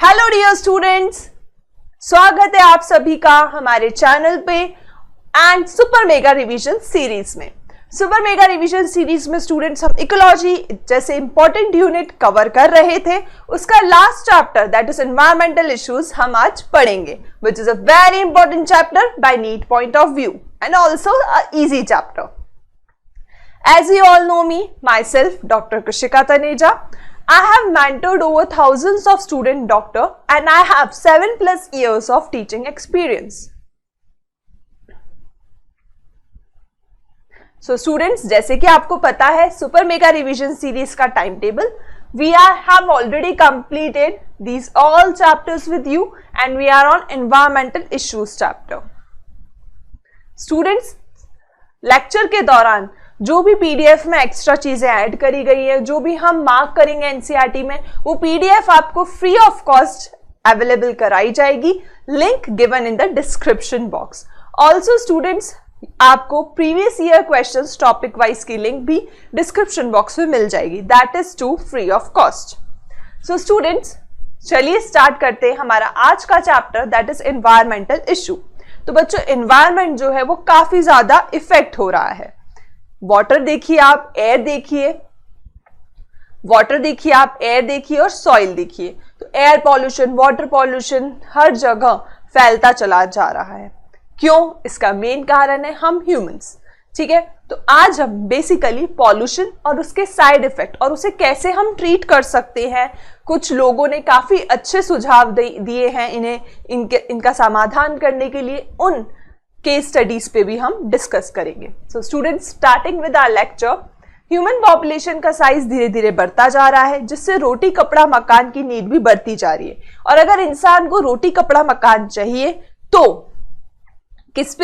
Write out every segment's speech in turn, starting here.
Hello dear students, स्वागत है आप सभी का हमारे चैनल पे and super mega revision series में। सुपर मेगा रिवीजन सीरीज में स्टूडेंट्स हम इकोलॉजी जैसे इंपॉर्टेंट यूनिट कवर कर रहे थे। उसका last chapter that is environmental issues हम आज पढ़ेंगे, which is a very important chapter by NEET point of view and also a easy chapter. As you all know me, myself, Dr. Krishika Taneja, I have mentored over thousands of student doctor and I have 7+ years of teaching experience. So students, जैसे कि आपको पता है super mega revision series का time table, we have already completed these all chapters with you and we are on environmental issues chapter. Students, lecture के दौरान जो भी पीडीएफ में एक्स्ट्रा चीजें ऐड करी गई है, जो भी हम मार्क करेंगे एनसीईआरटी में, वो पीडीएफ आपको फ्री ऑफ कॉस्ट अवेलेबल कराई जाएगी। Link given in the description box. Also students, आपको previous year questions topic wise की लिंक भी डिस्क्रिप्शन बॉक्स में मिल जाएगी, that is too free of cost. So students, चलिए स्टार्ट करते हैं हमारा आज का chapter that is environmental issue. तो बच्चों, एनवायरमेंट जो है वो काफी ज्यादा इफेक्ट हो रहा है। वाटर देखिए आप, एयर देखिए, वाटर देखिए आप, एयर देखिए और सॉइल देखिए। तो एयर पॉल्यूशन, वाटर पॉल्यूशन हर जगह फैलता चला जा रहा है। क्यों? इसका मेन कारण है हम ह्यूमंस। ठीक है, तो आज हम बेसिकली पॉल्यूशन और उसके साइड इफेक्ट और उसे कैसे हम ट्रीट कर सकते हैं, कुछ लोगों ने काफी अच्छे सुझाव दिए हैं इनका समाधान करने के लिए, उन केस स्टडीज पे भी हम डिस्कस करेंगे। So students, starting with our lecture, human population का साइज धीरे धीरे बढ़ता जा रहा है, जिससे रोटी कपड़ा मकान की नीड भी बढ़ती जा रही है। और अगर इंसान को रोटी कपड़ा मकान चाहिए तो किस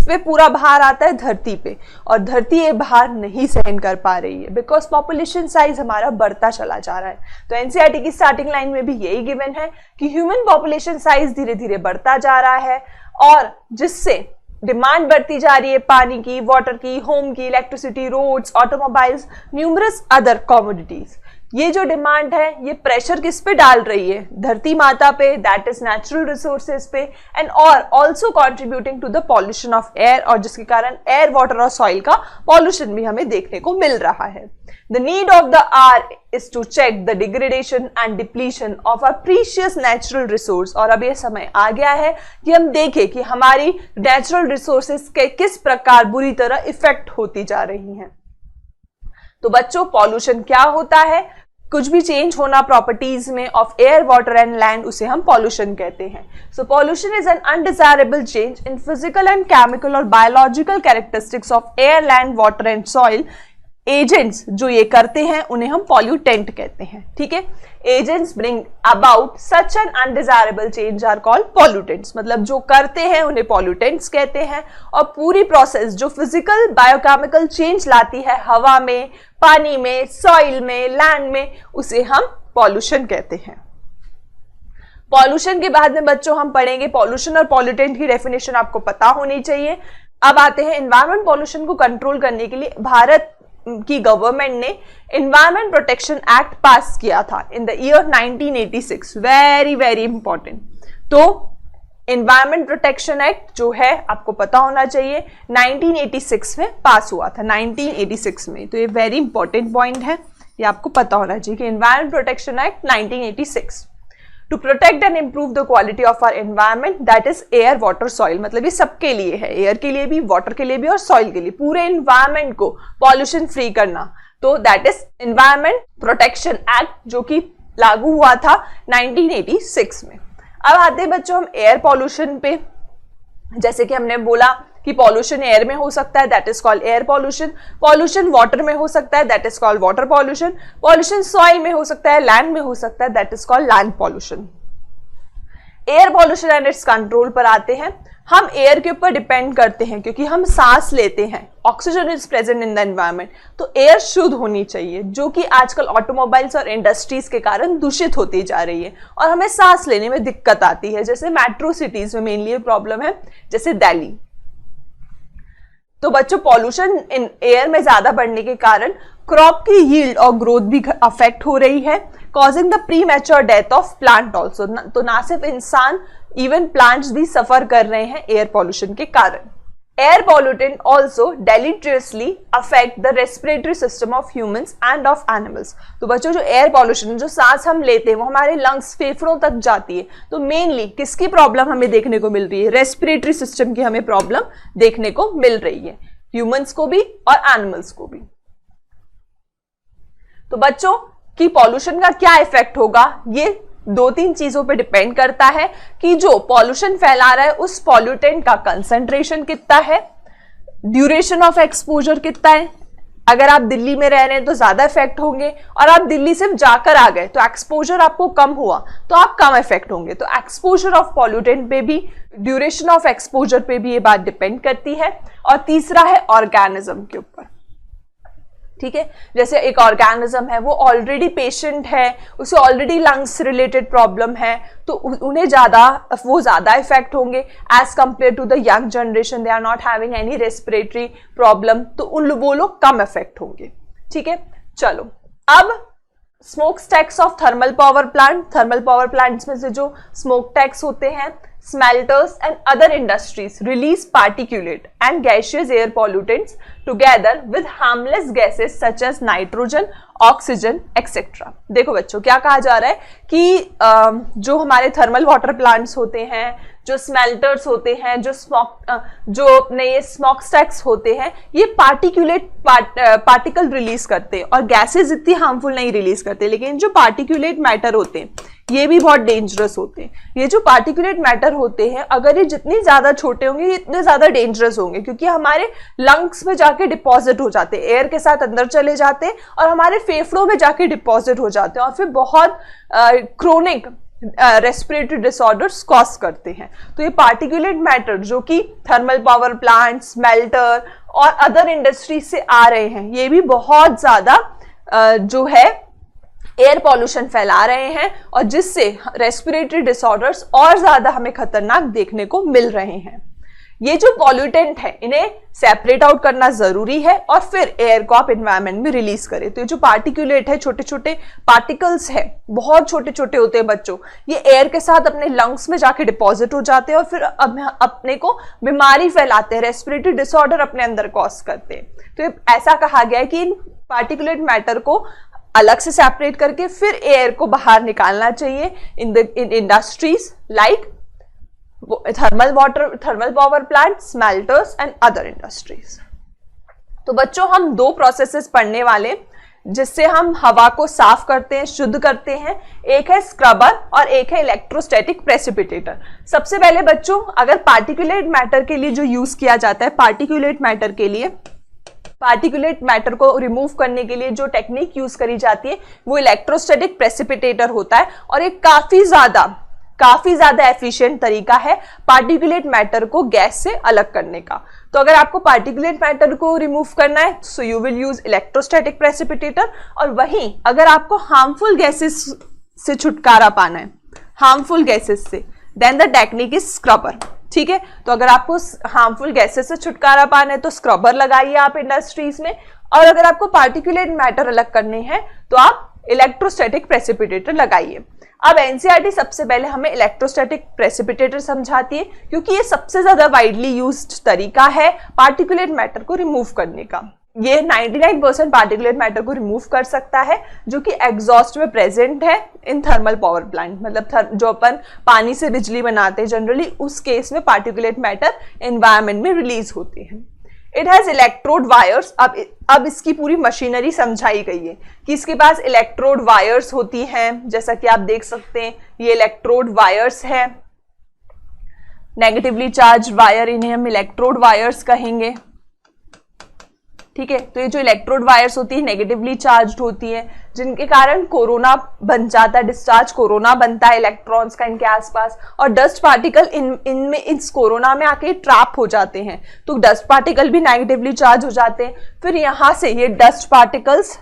पे पूरा भार आता है? धरती पे। और धरती ये भार नहीं सहन कर पा रही है बिकॉज पॉपुलेशन साइज हमारा बढ़ता चला जा रहा है। तो एनसीईआरटी की स्टार्टिंग लाइन में भी यही गिवन है कि ह्यूमन पॉपुलेशन साइज धीरे धीरे बढ़ता जा रहा है और जिससे डिमांड बढ़ती जा रही है पानी की, वाटर की, होम की, electricity, roads, automobiles, numerous other commodities. ये जो डिमांड है ये प्रेशर किस पे डाल रही है? धरती माता पे, दैट इज नेचुरल रिसोर्सेज पे, एंड और also contributing to the pollution of air, और जिसके कारण एयर, वाटर और सॉइल का पॉल्यूशन भी हमें देखने को मिल रहा है। The need of the hour is to check the degradation and depletion of a precious natural resource. और अब ये समय आ गया है कि हम देखें कि हमारी नेचुरल रिसोर्सेज के किस प्रकार बुरी तरह इफेक्ट होती जा रही हैं। तो बच्चों, पॉल्यूशन क्या होता है? कुछ भी चेंज होना प्रॉपर्टीज में of air, water and land, उसे हम पॉल्यूशन कहते हैं। So pollution is an undesirable change in physical and chemical और biological characteristics of air, land, water and soil. Agents जो ये करते हैं उन्हें हम पॉल्यूटेंट कहते हैं। ठीक है, agents bring about such an undesirable change are called pollutants. मतलब जो करते हैं उन्हें पॉल्यूटेंट्स कहते हैं। और पूरी प्रोसेस जो फिजिकल बायोकेमिकल चेंज लाती है हवा में, पानी में, सॉइल में, लैंड में, उसे हम पॉल्यूशन कहते हैं। पॉल्यूशन के बाद में बच्चों हम पढ़ेंगे पॉल्यूशन और पॉल्यूटेंट की डेफिनेशन आपको पता होनी चाहिए। अब आते हैं एनवायरमेंट पॉल्यूशन को कंट्रोल करने के लिए भारत की गवर्नमेंट ने एनवायरमेंट प्रोटेक्शन एक्ट पास किया था in the year 1986। Very very important. तो एनवायरमेंट प्रोटेक्शन एक्ट जो है आपको पता होना चाहिए 1986 में पास हुआ था, 1986 में। तो ये वेरी इंपॉर्टेंट पॉइंट है, ये आपको पता होना चाहिए कि environment protection act 1986 to protect and improve the quality of our environment that is air, water, soil. मतलब ये सबके लिए है, एयर के लिए भी, वाटर के लिए भी और सॉइल के लिए, पूरे एनवायरमेंट को पॉल्यूशन फ्री करना। तो that is environment protection act जो कि लागू हुआ था 1986 में। अब आते हैं बच्चों हम एयर पॉल्यूशन पे। जैसे कि हमने बोला कि पॉल्यूशन एयर में हो सकता है, that is called air pollution. Pollution water में हो सकता है, that is called water pollution. Pollution soil में हो सकता है, लैंड में हो सकता है, that is called land pollution. Air pollution and it's control पर आते हैं। हम एयर के ऊपर डिपेंड करते हैं क्योंकि हम सांस लेते हैं, oxygen is present in the environment. तो एयर शुद्ध होनी चाहिए, जो कि आजकल ऑटोमोबाइल्स और इंडस्ट्रीज के कारण दूषित होती जा रही है और हमें सांस लेने में दिक्कत आती है। जैसे मेट्रो सिटीज में मेनली प्रॉब्लम है, जैसे दिल्ली। तो बच्चों, पॉल्यूशन इन एयर में ज्यादा बढ़ने के कारण क्रॉप की यील्ड और ग्रोथ भी अफेक्ट हो रही है। causing the premature death of plant also। तो ना सिर्फ इंसान, इवन प्लांट्स भी सफर कर रहे हैं एयर पॉल्यूशन के कारण। Air pollutant also deleteriously affect the respiratory system of humans and of animals। तो बच्चों जो एयर पॉल्यूशन, जो सांस हम लेते हैं वो हमारे लंग्स, फेफड़ों तक जाती है। तो मेनली किसकी प्रॉब्लम हमें देखने को मिल रही है? रेस्पिरेटरी सिस्टम की हमें प्रॉब्लम देखने को मिल रही है, ह्यूमंस को भी और एनिमल्स को भी। तो बच्चों की पॉल्यूशन का क्या इफेक्ट होगा, ये 2-3 चीजों पे डिपेंड करता है कि जो पॉल्यूशन फैला रहा है उस पॉल्यूटेंट का कंसंट्रेशन कितना है, ड्यूरेशन ऑफ एक्सपोजर कितना है। अगर आप दिल्ली में रह रहे हैं तो ज्यादा इफेक्ट होंगे, और आप दिल्ली सिर्फ जाकर आ गए तो एक्सपोजर आपको कम हुआ तो आप कम इफेक्ट होंगे। तो एक्सपोजर ऑफ पॉल्यूटेंट पे भी, ड्यूरेशन ऑफ एक्सपोजर पे भी ये बात डिपेंड करती है। और तीसरा है ऑर्गेनिज्म के ऊपर, ठीक है। जैसे एक ऑर्गेनिज्म है, वो ऑलरेडी पेशेंट है, उसे ऑलरेडी लंग्स रिलेटेड प्रॉब्लम है, तो उन्हें वो ज्यादा इफेक्ट होंगे as compared to the young generation, they are not having any respiratory problem, तो वो लोग कम इफेक्ट होंगे, ठीक है। चलो अब smoke stacks of thermal power plant. Thermal power plants में से जो स्मोक टैक्स होते हैं, smelters and other industries release particulate and gaseous air pollutants together with harmless gases such as nitrogen, oxygen, etc। देखो बच्चों क्या कहा जा रहा है कि जो हमारे थर्मल वाटर प्लांट्स होते हैं, जो स्मेल्टर्स होते हैं, जो अपने ये स्मोक स्टैक्स होते हैं, ये पार्टिकल रिलीज करते हैं और गैसेस इतनी हार्मफुल नहीं रिलीज करते, लेकिन जो पार्टिकुलेट मैटर होते हैं ये भी बहुत डेंजरस होते हैं। ये जो पार्टिकुलेट मैटर होते हैं, अगर ये जितनी ज्यादा छोटे होंगे ये इतने ज्यादा डेंजरस होंगे, क्योंकि हमारे लंग्स में जाके डिपॉजिट हो जाते हैं, एयर के साथ अंदर चले जाते हैं और हमारे फेफड़ों में जाके डिपॉजिट हो जाते हैं और फिर बहुत क्रोनिक रेस्पिरेटरी डिसऑर्डर्स कॉज करते हैं। तो ये पार्टिकुलेट मैटर जो कि थर्मल पावर प्लांट, स्मेल्टर और अदर इंडस्ट्री से आ रहे हैं, ये भी बहुत ज्यादा जो है एयर पॉल्यूशन फैला रहे हैं और जिससे रेस्पिरेटरी डिसऑर्डर्स और ज्यादा हमें खतरनाक देखने को मिल रहे हैं। ये जो पॉल्यूटेंट है इन्हें सेपरेट आउट करना जरूरी है और फिर एयर को आप एनवायरनमेंट में रिलीज करें। तो ये जो पार्टिकुलेट है, छोटे छोटे पार्टिकल्स है, बहुत छोटे छोटे होते हैं बच्चों, ये एयर के साथ अपने लंग्स में जाके डिपॉजिट हो जाते हैं और फिर अपने को बीमारी फैलाते हैं, रेस्पिरेटरी डिसऑर्डर अपने अंदर कॉज करते हैं। तो ऐसा कहा गया है कि इन पार्टिकुलेट मैटर को अलग से सेपरेट करके फिर एयर को बाहर निकालना चाहिए इन industries like thermal power plant, smelters and other industries. तो बच्चों हम 2 प्रोसेसेस पढ़ने वाले जिससे हम हवा को साफ करते हैं, शुद्ध करते हैं। एक है स्क्रबर और एक है इलेक्ट्रोस्टैटिक प्रेसिपिटेटर। सबसे पहले बच्चों अगर पार्टिकुलेट मैटर के लिए जो यूज किया जाता है, पार्टिकुलेट मैटर को रिमूव करने के लिए जो टेक्निक यूज करी जाती है वो इलेक्ट्रोस्टैटिक प्रेसिपिटेटर होता है और एक काफी ज्यादा एफिशिएंट तरीका है पार्टिकुलेट मैटर को गैस से अलग करने का। तो अगर आपको पार्टिकुलेट मैटर को रिमूव करना है so you will use electrostatic precipitator, और वहीं अगर आपको हार्मफुल गैसेस से छुटकारा पाना है, हार्मफुल गैसेस से, then the technique is scrubber. ठीक है, तो अगर आपको हार्मफुल गैसेस से छुटकारा पाना है तो स्क्रबर लगाइए आप इंडस्ट्रीज में, और अगर आपको पार्टिकुलेट मैटर अलग करने हैं तो आप इलेक्ट्रोस्टैटिक प्रेसिपिटेटर लगाइए। अब एनसीईआरटी सबसे पहले हमें इलेक्ट्रोस्टैटिक प्रेसिपिटेटर समझाती है क्योंकि ये सबसे ज्यादा वाइडली यूज्ड तरीका है पार्टिकुलेट मैटर को रिमूव करने का। ये 99% पार्टिकुलेट मैटर को रिमूव कर सकता है जो कि एग्जॉस्ट में प्रेजेंट है इन थर्मल पावर प्लांट, मतलब जो अपन पानी से बिजली बनाते हैं जनरली, उस केस में पार्टिकुलेट मैटर एनवायरनमेंट में रिलीज होते हैं। It has electrode wires. अब इसकी पूरी मशीनरी समझाई गई है कि इसके पास इलेक्ट्रोड वायर्स होती हैं, जैसा कि आप देख सकते हैं ये इलेक्ट्रोड वायर्स है, नेगेटिवली चार्ज वायर, इन्हें हम इलेक्ट्रोड वायर्स कहेंगे। ठीक है, तो ये जो इलेक्ट्रोड वायर्स होती है नेगेटिवली चार्ज्ड होती है, जिनके कारण कोरोना बन जाता है, डिस्चार्ज कोरोना बनता है इलेक्ट्रॉन्स का इनके आसपास, और डस्ट पार्टिकल इनमें इस कोरोना में आके ट्रैप हो जाते हैं, तो डस्ट पार्टिकल भी नेगेटिवली चार्ज हो जाते हैं। फिर यहां से ये डस्ट पार्टिकल्स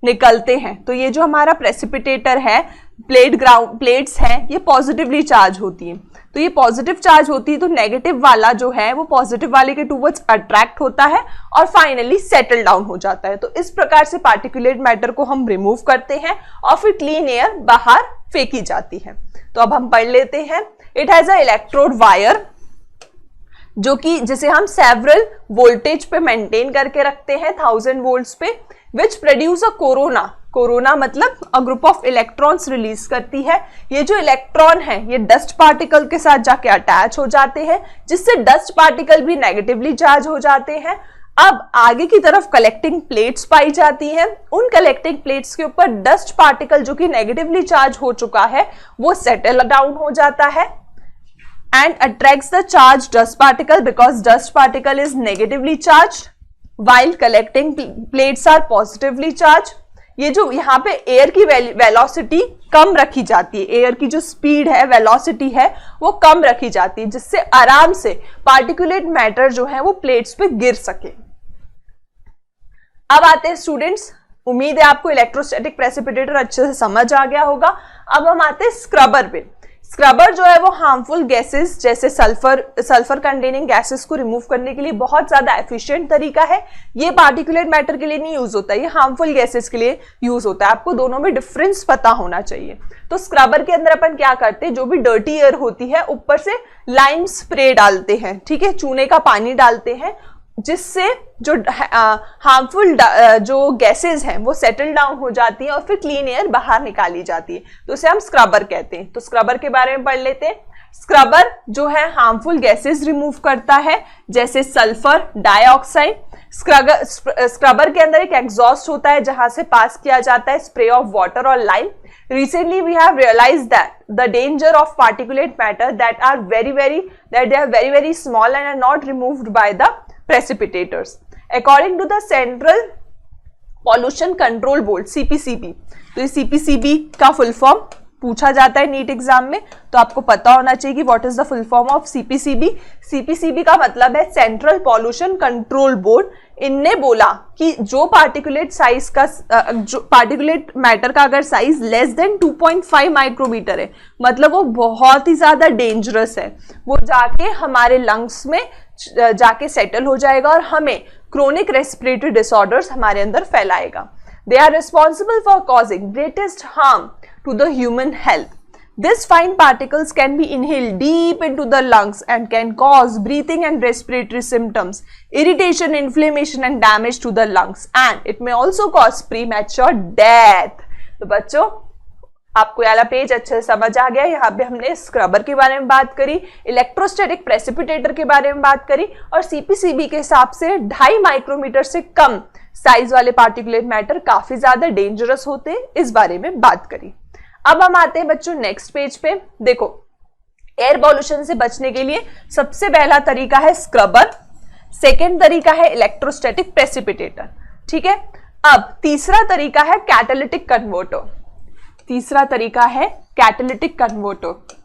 निकलते हैं। तो ये जो हमारा प्रेसिपिटेटर है, प्लेट्स हैं, ये पॉजिटिवली चार्ज होती हैं। तो ये पॉजिटिव चार्ज होती है तो नेगेटिव वाला जो है वो पॉजिटिव वाले के टूवर्ड्स अट्रैक्ट होता है और फाइनली सेटल डाउन हो जाता है। तो इस प्रकार से पार्टिकुलेट मैटर को हम रिमूव करते हैं और फिर क्लीन एयर बाहर फेंकी जाती है। तो अब हम पढ़ लेते हैं। It has a electrode wire, जो कि जिसे हम सेवरल वोल्टेज पे मेंटेन करके रखते हैं 1000 वोल्ट्स पे, विच प्रोड्यूस अ कोरोना मतलब a group of electrons release करती है। ये जो इलेक्ट्रॉन है ये डस्ट पार्टिकल के साथ जाके अटैच हो जाते हैं, जिससे डस्ट पार्टिकल भी नेगेटिवली चार्ज हो जाते हैं। अब आगे की तरफ कलेक्टिंग प्लेट्स पाई जाती हैं। उन कलेक्टिंग प्लेट्स के ऊपर डस्ट पार्टिकल जो कि नेगेटिवली चार्ज हो चुका है वो सेटल डाउन हो जाता है and attracts the charged dust particle because dust particle is negatively charged while collecting plates are positively charged। ये जो यहाँ पे एयर की वेलोसिटी कम रखी जाती है, एयर की जो स्पीड है, वेलोसिटी है, वो कम रखी जाती है, जिससे आराम से पार्टिकुलेट मैटर जो है वो प्लेट्स पे गिर सके। अब आते हैं स्टूडेंट्स, उम्मीद है आपको इलेक्ट्रोस्टैटिक प्रेसिपिटेटर अच्छे से समझ आ गया होगा। अब हम आते हैं स्क्रबर पे। स्क्रबर जो है वो हार्मफुल गैसेस जैसे सल्फर कंटेनिंग गैसेस को रिमूव करने के लिए बहुत ज्यादा एफिशिएंट तरीका है। ये पार्टिकुलेट मैटर के लिए नहीं यूज होता, ये हार्मफुल गैसेस के लिए यूज होता है। आपको दोनों में डिफरेंस पता होना चाहिए। तो स्क्रबर के अंदर अपन क्या करते हैं, जो भी डर्टी एयर होती है ऊपर से लाइम स्प्रे डालते हैं, ठीक है, चूने का पानी डालते हैं, जिससे जो हार्मफुल जो गैसेस हैं वो सेटल डाउन हो जाती है और फिर क्लीन एयर बाहर निकाली जाती है। तो उसे हम स्क्रबर कहते हैं। तो स्क्रबर के बारे में पढ़ लेते हैं। स्क्रबर जो है हार्मफुल गैसेस रिमूव करता है, जैसे सल्फर डाइऑक्साइड। स्क्रबर के अंदर एक एग्जॉस्ट होता है जहां से पास किया जाता है स्प्रे ऑफ वाटर और lime. Recently we have realized that the danger of particulate matter that they are very small and are not removed by the precipitators. According to the Central Pollution Control Board CPCB, तो ये CPCB का full form पूछा जाता है NEET exam में, तो आपको पता होना चाहिए कि what is the full form of CPCB। CPCB का मतलब है सेंट्रल पॉल्यूशन कंट्रोल बोर्ड। इनने बोला कि जो पार्टिकुलेट साइज का जो पार्टिकुलेट मैटर का अगर साइज लेस देन 2.5 माइक्रोमीटर है, मतलब वो बहुत ही ज्यादा डेंजरस है, वो जाके हमारे लंग्स में जाके सेटल हो जाएगा और हमें क्रोनिक रेस्पिरेटरी डिसऑर्डर्स हमारे अंदर फैलाएगा। They are responsible for causing greatest harm to the human health. These fine particles can be inhaled deep into the lungs and can cause breathing and respiratory symptoms, irritation, inflammation and damage to the lungs, and it may also cause premature death. तो बच्चों आपको वाला page अच्छे से समझ आ गया। यहाँ पे हमने स्क्रबर के बारे में बात करी, इलेक्ट्रोस्टैटिक प्रेसिपिटेटर के बारे में बात करी और CPCB के हिसाब से 2.5 माइक्रोमीटर से कम साइज वाले पार्टिकुलेट मैटर काफी ज्यादा डेंजरस होते हैं, इस बारे में बात करी। अब हम आते हैं बच्चों नेक्स्ट पेज पे। देखो, एयर पॉल्यूशन से बचने के लिए सबसे पहला तरीका है स्क्रबर, सेकेंड तरीका है इलेक्ट्रोस्टैटिक प्रेसिपिटेटर, ठीक है। अब तीसरा तरीका है कैटालिटिक कन्वर्टर। तीसरा तरीका है कैटालिटिक कन्वर्टर।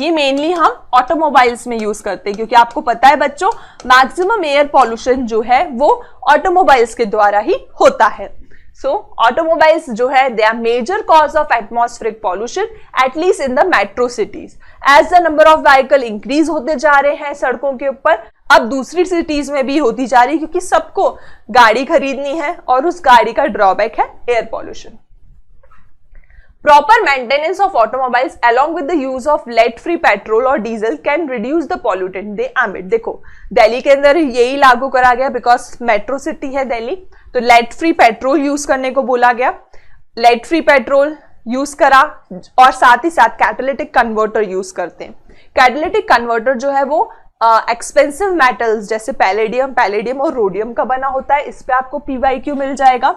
ये मेनली हम ऑटोमोबाइल्स में यूज करते हैं, क्योंकि आपको पता है बच्चों मैक्सिमम एयर पॉल्यूशन जो है वो ऑटोमोबाइल्स के द्वारा ही होता है। So automobiles जो है they are major cause of atmospheric pollution at least in the metro cities. As the number of vehicle increase होते जा रहे हैं सड़कों के ऊपर, अब दूसरी सिटीज में भी होती जा रही है, क्योंकि सबको गाड़ी खरीदनी है और उस गाड़ी का ड्रॉबैक है air pollution. Proper maintenance of automobiles along with the use of lead-free petrol or diesel can reduce the pollutant they emit. देखो दिल्ली के अंदर यही लागू करा गया, बिकॉज मेट्रो सिटी है दिल्ली, तो लेड फ्री पेट्रोल यूज करने को बोला गया। लेड फ्री पेट्रोल यूज करा और साथ ही साथ कैटालिटिक कन्वर्टर यूज करते हैं। कैटालिटिक कन्वर्टर जो है वो एक्सपेंसिव मेटल्स जैसे पैलेडियम और रोडियम का बना होता है। इस पे आपको PYQ मिल जाएगा।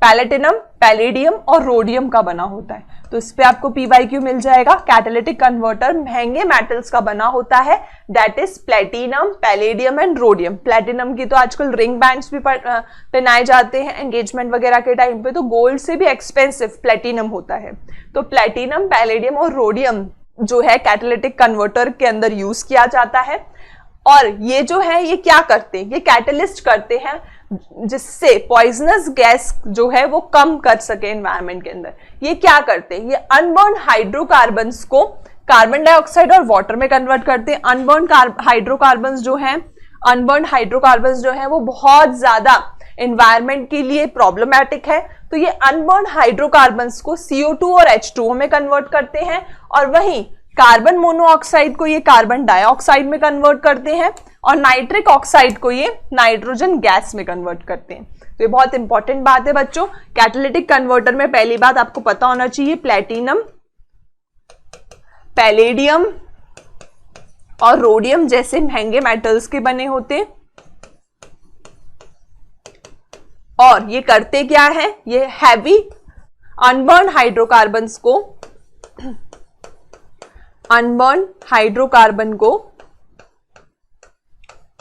पैलेटिनम, पैलेडियम और रोडियम का बना होता है, तो इस पे आपको PYQ मिल जाएगा। कैटालिटिक कन्वर्टर महंगे मेटल्स का बना होता है, that is platinum, palladium and rhodium. Platinum की तो आजकल रिंग बैंड्स भी पहनाए जाते हैं एंगेजमेंट वगैरह के टाइम पे, तो गोल्ड से भी एक्सपेंसिव प्लेटिनम होता है। तो प्लेटिनम, पैलेडियम और रोडियम जो है कैटालिटिक कन्वर्टर के अंदर यूज किया जाता है। और ये जो है ये क्या करते हैं, ये कैटलिस्ट करते हैं जिससे पॉइजनस गैस जो है वो कम कर सके एनवायरनमेंट के अंदर। ये क्या करते हैं, ये अनबर्न हाइड्रोकार्बन्स को कार्बन डाइऑक्साइड और वाटर में कन्वर्ट करते हैं। अनबर्न हाइड्रोकार्बन्स जो है वो बहुत ज्यादा एनवायरनमेंट के लिए प्रॉब्लमैटिक है, तो ये अनबर्न हाइड्रोकार्बन्स को CO2 और H2O में कन्वर्ट करते हैं, और वहीं कार्बन मोनोऑक्साइड को ये कार्बन डाइऑक्साइड में कन्वर्ट करते हैं, और नाइट्रिक ऑक्साइड को ये नाइट्रोजन गैस में कन्वर्ट करते हैं। तो ये बहुत इंपॉर्टेंट बात है बच्चों। कैटालिटिक कन्वर्टर में पहली बात आपको पता होना चाहिए, प्लेटिनम, पैलेडियम और रोडियम जैसे महंगे मेटल्स के बने होते हैं। और ये करते क्या है, ये हैवी अनबर्न हाइड्रोकार्बन को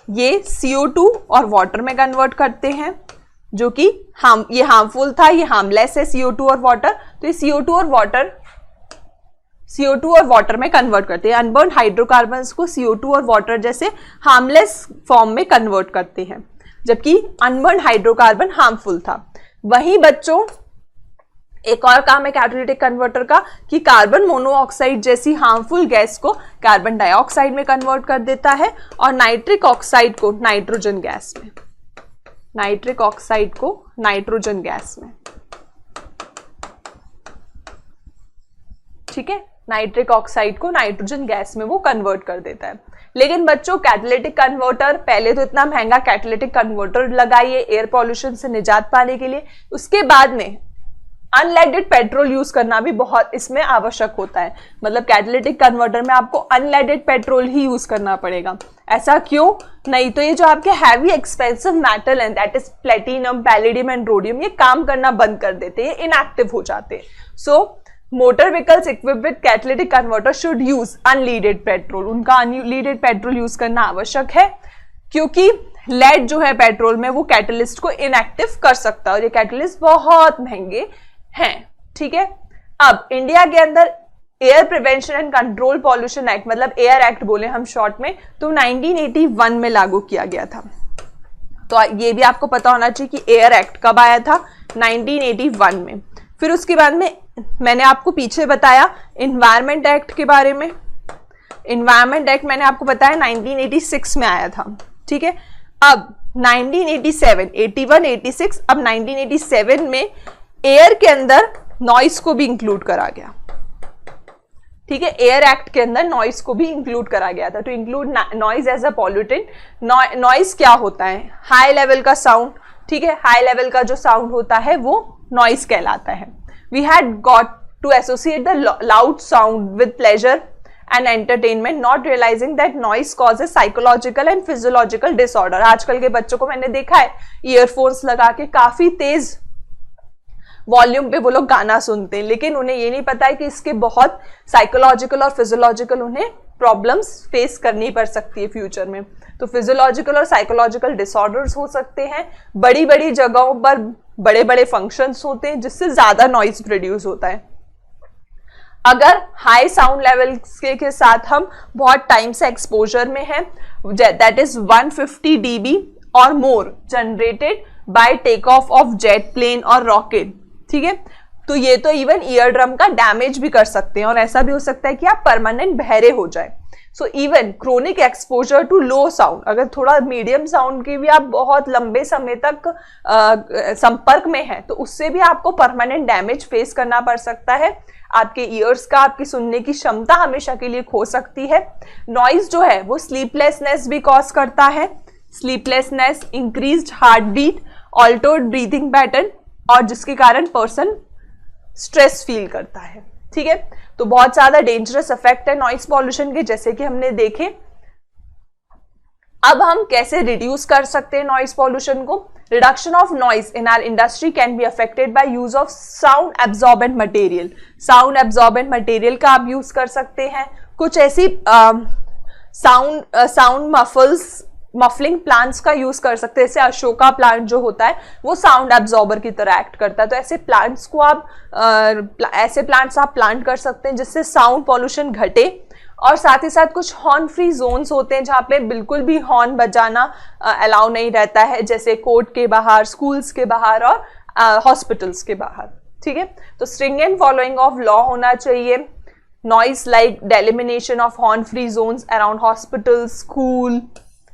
ये CO2 और वाटर में कन्वर्ट करते हैं, जो कि ये हार्मफुल था, ये हार्मलेस है CO2 और वाटर, तो ये CO2 और वाटर में कन्वर्ट करते हैं। अनबर्न हाइड्रोकार्बन्स को CO2 और वाटर जैसे हार्मलेस फॉर्म में कन्वर्ट करते हैं, जबकि अनबर्न हाइड्रोकार्बन हार्मफुल था। वहीं बच्चों एक और काम है कैटालिटिक कन्वर्टर का कि कार्बन मोनोऑक्साइड जैसी हार्मफुल गैस को कार्बन डाइऑक्साइड में कन्वर्ट कर देता है, और नाइट्रिक ऑक्साइड को नाइट्रोजन गैस में, ठीक है, नाइट्रिक ऑक्साइड को नाइट्रोजन गैस में वो कन्वर्ट कर देता है। लेकिन बच्चों कैटालिटिक कन्वर्टर, पहले तो इतना महंगा कैटालिटिक कन्वर्टर लगाइए एयर पॉल्यूशन से निजात पाने के लिए, उसके बाद में अनलेडेड पेट्रोल यूज करना भी बहुत इसमें आवश्यक होता है। मतलब कैटालिटिक कन्वर्टर में आपको अनलेडेड पेट्रोल ही यूज करना पड़ेगा। ऐसा क्यों? नहीं तो ये जो आपके हैवी एक्सपेंसिव मेटल हैं, that is platinum, palladium and rhodium, ये काम करना बंद कर देते हैं, इनएक्टिव हो जाते हैं। सो motor vehicles equipped with catalytic converter should use unleaded petrol. उनका अनलीडेड पेट्रोल यूज करना आवश्यक है, क्योंकि लेड जो है पेट्रोल में वो कैटलिस्ट को इनएक्टिव कर सकता है, और ये कैटलिस्ट बहुत महंगे हैं। ठीक है, अब इंडिया के अंदर air prevention and control pollution act, मतलब एयर एक्ट बोले हम शॉर्ट में, तो 1981 में लागू किया गया था। तो ये भी आपको पता होना चाहिए कि एयर एक्ट कब आया था, 1981 में। फिर उसके बाद में मैंने आपको पीछे बताया एनवायरमेंट एक्ट के बारे में। एनवायरमेंट एक्ट मैंने आपको बताया 1986 में आया था। ठीक है, अब 1987, 81, 86, अब 1987 में एयर के अंदर नॉइस को भी इंक्लूड करा गया। ठीक है, एयर एक्ट के अंदर नॉइस को भी इंक्लूड करा गया था, to include noise as a pollutant. Noise क्या होता है? हाई लेवल का साउंड। ठीक है, हाई लेवल का जो साउंड होता है वो नॉइस कहलाता है। We had got to associate the loud sound with pleasure and entertainment, not realizing that noise causes psychological and physiological disorder। आजकल के बच्चों को मैंने देखा है ईयरफोन्स लगा के काफी तेज वॉल्यूम पे वो लोग गाना सुनते हैं, लेकिन उन्हें ये नहीं पता है कि इसके बहुत साइकोलॉजिकल और फिजियोलॉजिकल उन्हें प्रॉब्लम्स फेस करनी पड़ सकती है फ्यूचर में। तो फिजियोलॉजिकल और साइकोलॉजिकल डिसऑर्डर्स हो सकते हैं। बड़ी बड़ी जगहों पर बड़े बड़े फंक्शंस होते हैं जिससे ज्यादा नॉइज प्रोड्यूस होता है। अगर हाई साउंड लेवल के साथ हम बहुत टाइम से एक्सपोजर में हैं, दैट इज 150 dB और more generated by take off jet plane और रॉकेट। ठीक है, तो ये तो इवन ईयर ड्रम का डैमेज भी कर सकते हैं, और ऐसा भी हो सकता है कि आप परमानेंट बहरे हो जाए। So even chronic exposure to low sound, अगर थोड़ा मीडियम साउंड की भी आप बहुत लंबे समय तक संपर्क में है, तो उससे भी आपको परमानेंट डैमेज फेस करना पड़ सकता है। आपके ईयर्स का, आपकी सुनने की क्षमता हमेशा के लिए खो सकती है। नॉइज जो है वो स्लीपलेसनेस भी कॉज करता है, sleeplessness, increased heart beat, altered breathing pattern, और जिसके कारण पर्सन स्ट्रेस फील करता है। ठीक है, तो बहुत ज्यादा डेंजरस इफेक्ट है नॉइज पॉल्यूशन के, जैसे कि हमने देखे। अब हम कैसे रिड्यूस कर सकते हैं नॉइज पॉल्यूशन को? Reduction of noise in our industry can be affected by use of sound absorbent material. Sound absorbent material का आप यूज कर सकते हैं। कुछ ऐसी साउंड मफलिंग प्लांट्स का यूज कर सकते हैं, जैसे अशोका प्लांट जो होता है वो साउंड एब्जॉर्बर की तरह एक्ट करता है। तो ऐसे प्लांट्स को आप प्लांट कर सकते हैं जिससे साउंड पॉल्यूशन घटे। और साथ ही साथ कुछ हॉर्न फ्री जोन्स होते हैं जहाँ पे बिल्कुल भी हॉर्न बजाना अलाउ नहीं रहता है, जैसे कोर्ट के बाहर, स्कूल्स के बाहर और हॉस्पिटल्स के बाहर। ठीक है, तो स्ट्रिंजेंट फॉलोइंग ऑफ लॉ होना चाहिए। Noise like delimitation of horn free zones around hospitals, school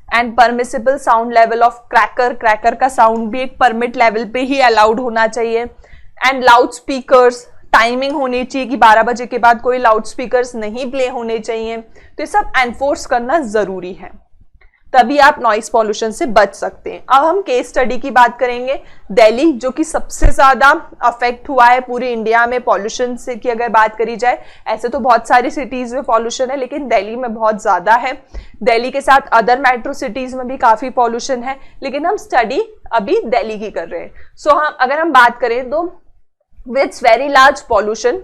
and permissible sound level of cracker का साउंड भी एक परमिट लेवल पे ही अलाउड होना चाहिए। एंड लाउड स्पीकर्स, टाइमिंग होनी चाहिए कि 12 बजे के बाद कोई लाउड स्पीकर्स नहीं प्ले होने चाहिए। तो ये सब एनफोर्स करना जरूरी है, तभी आप नॉइस पॉल्यूशन से बच सकते हैं। अब हम केस स्टडी की बात करेंगे। दिल्ली जो कि सबसे ज्यादा अफेक्ट हुआ है पूरे इंडिया में पॉल्यूशन से की अगर बात करी जाए, ऐसे तो बहुत सारी सिटीज में पॉल्यूशन है लेकिन दिल्ली में बहुत ज्यादा है। दिल्ली के साथ अदर मेट्रो सिटीज में भी काफी पॉल्यूशन है, लेकिन हम स्टडी अभी दिल्ली की कर रहे हैं। सो हम अगर हम बात करें तो with very large pollution,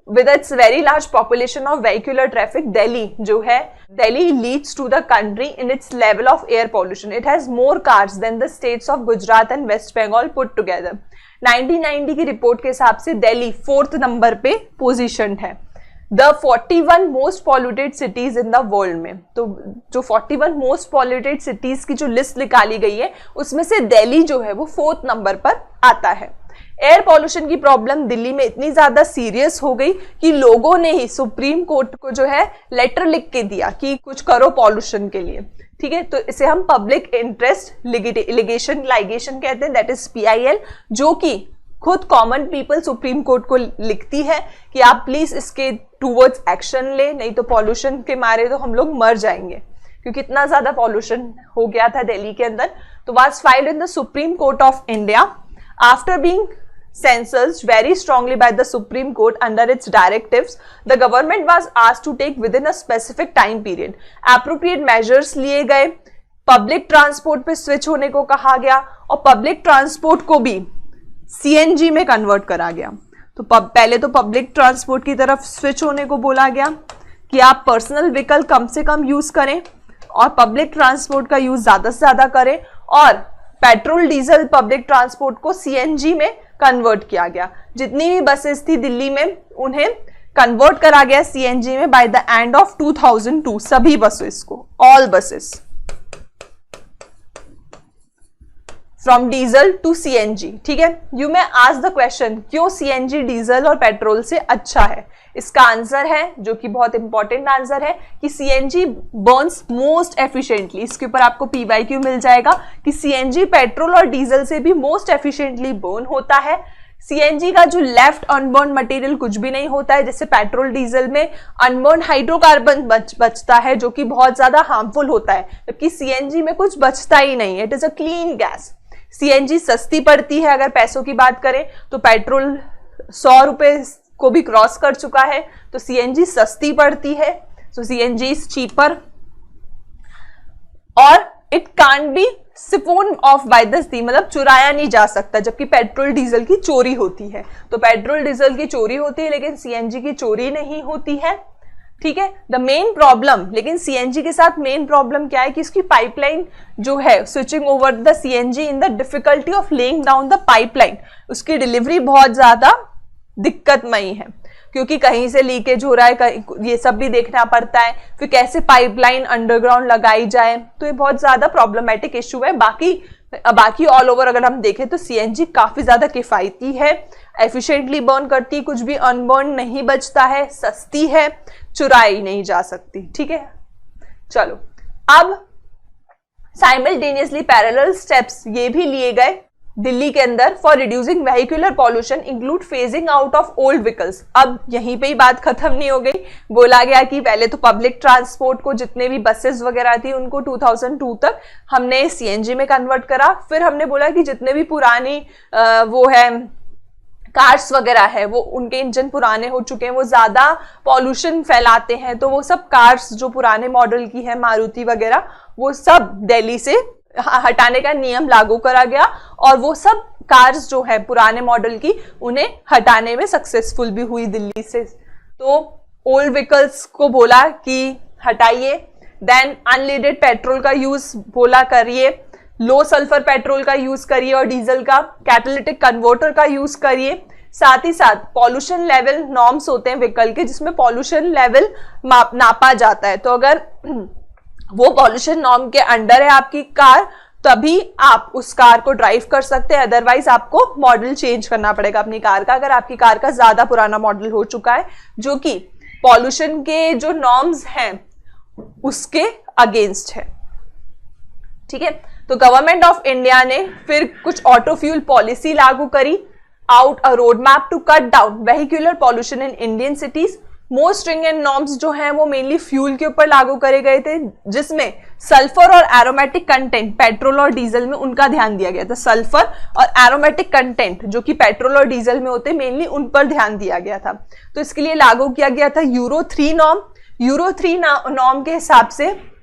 with its very large population of vehicular traffic, Delhi जो है, Delhi leads to the country in its level of air pollution. It has more cars than the states of Gujarat and West Bengal put together. 1990 की report के हिसाब से Delhi 4th number पे position है the 41 most polluted cities in the world में। तो जो 41 most polluted cities की जो लिस्ट निकाली गई है उसमें से दिल्ली जो है वो 4th नंबर पर आता है। एयर पॉल्यूशन की प्रॉब्लम दिल्ली में इतनी ज्यादा सीरियस हो गई कि लोगों ने ही सुप्रीम कोर्ट को जो है लेटर लिख के दिया कि कुछ करो पॉल्यूशन के लिए। ठीक है, तो इसे हम पब्लिक इंटरेस्ट लिटिगेशन कहते हैं, दैट इज PIL, जो कि खुद कॉमन पीपल सुप्रीम कोर्ट को लिखती है कि आप प्लीज इसके टूवर्ड्स एक्शन ले, नहीं तो पॉल्यूशन के मारे तो हम लोग मर जाएंगे, क्योंकि इतना ज्यादा पॉल्यूशन हो गया था दिल्ली के अंदर। तो was filed in the supreme court of India after being censored very strongly by the Supreme Court under its directives. The government was asked to take within a specific time period appropriate measures लिए गए, public transport पे switch होने को कहा गया और public transport को भी CNG में कन्वर्ट करा गया। तो पहले तो पब्लिक ट्रांसपोर्ट की तरफ स्विच होने को बोला गया कि आप पर्सनल व्हीकल कम से कम यूज करें और पब्लिक ट्रांसपोर्ट का यूज ज्यादा से ज्यादा करें, और पेट्रोल डीजल पब्लिक ट्रांसपोर्ट को CNG में कन्वर्ट किया गया। जितनी भी बसेस थी दिल्ली में उन्हें कन्वर्ट करा गया CNG में बाय द एंड ऑफ 2002, सभी बसेस को, all buses from diesel to CNG। ठीक है, you may ask the question क्यों CNG डीजल और पेट्रोल से अच्छा है। इसका आंसर है, जो कि बहुत इंपॉर्टेंट आंसर है, कि CNG बर्न्स मोस्ट एफिशिएंटली। इसके ऊपर आपको PYQ मिल जाएगा कि CNG पेट्रोल और डीजल से भी मोस्ट एफिशिएंटली बर्न होता है। CNG का जो लेफ्ट अनबर्न मटेरियल कुछ भी नहीं होता है, जैसे पेट्रोल डीजल में अनबर्न हाइड्रोकार्बन बचता है जो कि बहुत ज्यादा हार्मफुल होता है, जबकि CNG में कुछ बचता ही नहीं है, it is a clean gas. CNG सस्ती पड़ती है, अगर पैसों की बात करें तो पेट्रोल 100 रुपए को भी क्रॉस कर चुका है, तो CNG सस्ती पड़ती है, so CNG इज चीपर। और it can't be siphon off by the sea, मतलब चुराया नहीं जा सकता, जबकि पेट्रोल डीजल की चोरी होती है। तो पेट्रोल डीजल की चोरी होती है लेकिन CNG की चोरी नहीं होती है। ठीक है, द मेन प्रॉब्लम, लेकिन CNG के साथ मेन प्रॉब्लम क्या है कि इसकी पाइपलाइन जो है, switching over the CNG in the difficulty of laying down the pipeline, उसकी डिलीवरी बहुत ज्यादा दिक्कतमयी है, क्योंकि कहीं से लीकेज हो रहा है, ये सब भी देखना पड़ता है, फिर कैसे पाइपलाइन अंडरग्राउंड लगाई जाए, तो ये बहुत ज्यादा प्रॉब्लमेटिक इशू है। बाकी ऑल ओवर अगर हम देखें तो CNG काफी ज्यादा किफायती है, एफिशिएंटली बर्न करती, कुछ भी अनबर्न नहीं बचता है, सस्ती है, चुराई नहीं जा सकती। ठीक है, चलो अब साइमल्टेनियसली पैरेलल स्टेप्स ये भी लिए गए दिल्ली के अंदर for reducing vehicular pollution, include phasing out of old vehicles. अब यहीं पे ही बात खत्म नहीं हो गई, बोला गया कि पहले तो पब्लिक ट्रांसपोर्ट को, जितने भी बसेस वगैरह थी उनको 2002 तक हमने CNG में कन्वर्ट करा। फिर हमने बोला कि जितने भी पुरानी वो है कार्स वगैरह है, वो उनके इंजन पुराने हो चुके हैं, वो ज्यादा पॉल्यूशन फैलाते हैं, तो वो सब कार्स जो पुराने मॉडल की है, मारुति वगैरह, वो सब दिल्ली से हटाने का नियम लागू करा गया और वो सब कार्स जो है पुराने मॉडल की, उन्हें हटाने में सक्सेसफुल भी हुई दिल्ली से। तो ओल्ड व्हीकल्स को बोला कि हटाइए, देन अनलीडेड पेट्रोल का यूज बोला करिए, लो सल्फर पेट्रोल का यूज करिए और डीजल का कैटालिटिक कन्वर्टर का यूज करिए, साथ ही साथ पॉल्यूशन लेवल नॉर्म्स होते हैं व्हीकल के, जिसमें पॉल्यूशन लेवल नापा जाता है। तो अगर वो पॉल्यूशन नॉर्म के अंडर है आपकी कार, तभी आप उस कार को ड्राइव कर सकते हैं, अदरवाइज आपको मॉडल चेंज करना पड़ेगा अपनी कार का, अगर आपकी कार का ज्यादा पुराना मॉडल हो चुका है जो कि पॉल्यूशन के जो नॉर्म्स हैं उसके अगेंस्ट है। ठीक है, तो गवर्नमेंट ऑफ इंडिया ने फिर कुछ ऑटो फ्यूल पॉलिसी लागू करी, out a road map to cut down vehicular pollution in Indian cities. Most stringent norms जो हैं वो मेनली फ्यूल के ऊपर लागू करे गए थे, जिसमें सल्फर और एरोमेटिक कंटेंट पेट्रोल और डीजल में उनका ध्यान दिया गया था। सल्फर और एरोमेटिक कंटेंट जो कि पेट्रोल और डीजल में होते मेनली उन पर ध्यान दिया गया था। तो इसके लिए लागू किया गया था यूरो 3 नॉर्म। यूरो 3 नॉर्म के हिसाब से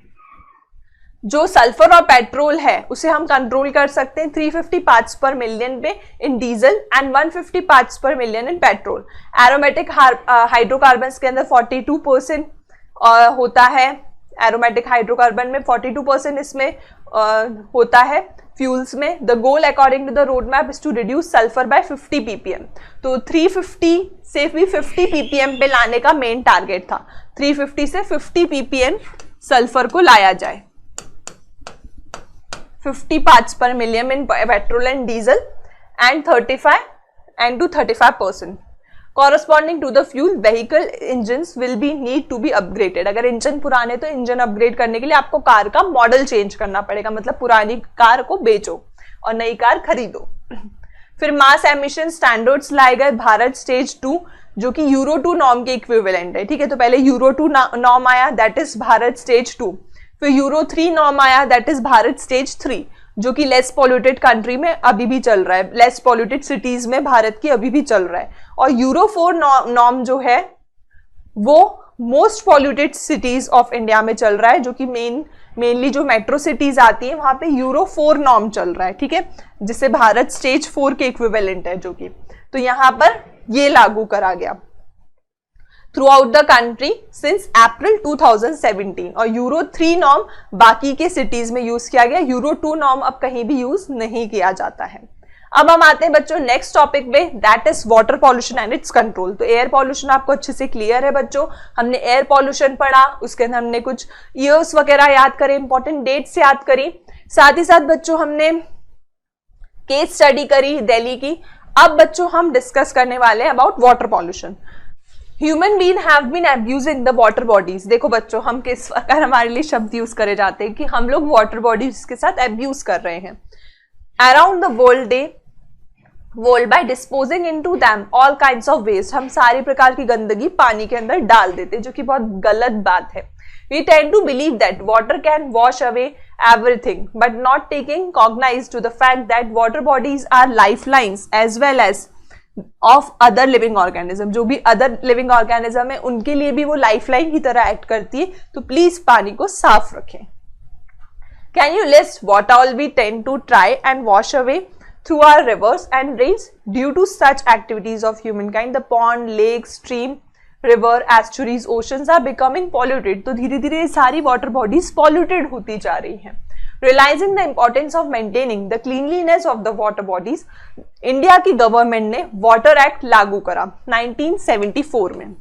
जो सल्फर और पेट्रोल है उसे हम कंट्रोल कर सकते हैं 350 पार्ट्स पर मिलियन पे इन डीजल एंड 150 पार्ट्स पर million in petrol. Aromatic hydrocarbons के अंदर 42% होता है, एरोमेटिक हाइड्रोकार्बन में 42% इसमें होता है फ्यूल्स में। The goal according to the road map is to reduce sulphur by 50 ppm। तो 350 से भी 50 ppm पे लाने का मेन टारगेट था, 350 से 50 ppm सल्फर को लाया जाए, 50 parts per million in petrol and diesel and 35% corresponding to the fuel vehicle engines will be need to be upgraded। अगर इंजन पुराने तो इंजन अपग्रेड करने के लिए आपको कार का मॉडल चेंज करना पड़ेगा, मतलब पुरानी कार को बेचो और नई कार खरीदो। फिर मास एमिशन स्टैंडर्ड्स लाए गए भारत स्टेज 2 जो कि यूरो 2 नॉर्म के इक्विवेलेंट है। ठीक है, तो पहले यूरो 2 नॉर्म आया, दैट इज भारत स्टेज 2। फिर यूरो 3 नॉर्म आया, दैट इज भारत स्टेज 3 जो कि लेस पॉल्यूटेड कंट्री में अभी भी चल रहा है, लेस पॉल्यूटेड सिटीज में भारत की अभी भी चल रहा है। और यूरो 4 नॉर्म जो है वो most polluted cities of India में चल रहा है, जो कि मेनली जो मेट्रो सिटीज आती है वहां पे यूरो 4 नॉर्म चल रहा है। ठीक है, जिसे भारत स्टेज 4 के इक्विवेलेंट है जो कि, तो यहां पर ये लागू करा गया through out the country since April 2017। और यूरो 3 नॉर्म बाकी के सिटीज में यूज किया गया, यूरो 2 नॉर्म अब कहीं भी यूज नहीं किया जाता है। अब हम आते हैं बच्चों नेक्स्ट टॉपिक पे, that is water pollution and it's control. तो एयर पॉल्यूशन आपको अच्छे से क्लियर है बच्चों, हमने एयर पॉल्यूशन पढ़ा, उसके अंदर हमने कुछ ईयर्स वगैरह याद करे, इंपॉर्टेंट डेट्स याद करी, साथ ही साथ बच्चों हमने केस स्टडी करी दिल्ली की। अब बच्चों हम डिस्कस करने वाले हैं about water pollution. Human being have been abusing the water bodies. देखो बच्चों, हम किस प्रकार हमारे लिए शब्द यूज करे जाते हैं कि हम लोग वाटर बॉडीज के साथ अब्यूज कर रहे हैं। Around the world by disposing into them all kinds of waste. हम सारी प्रकार की गंदगी पानी के अंदर डाल देते हैं, जो कि बहुत गलत बात है। We tend to believe that water can wash away everything, but not taking cognizance to the fact that water bodies are lifelines as well as of other living organism। जो भी other living organism है उनके लिए भी वो lifeline की तरह act करती है, तो प्लीज पानी को साफ रखें। Can you list what all we tend to try and wash away through our rivers and drains due to such activities of humankind? The pond, lakes, stream, river, estuaries, oceans are becoming polluted. तो धीरे धीरे ये सारी water bodies polluted होती जा रही हैं। Realising the importance of maintaining the cleanliness of the water bodies, India की गवर्नमेंट ने वाटर एक्ट लागू करा 1974 में।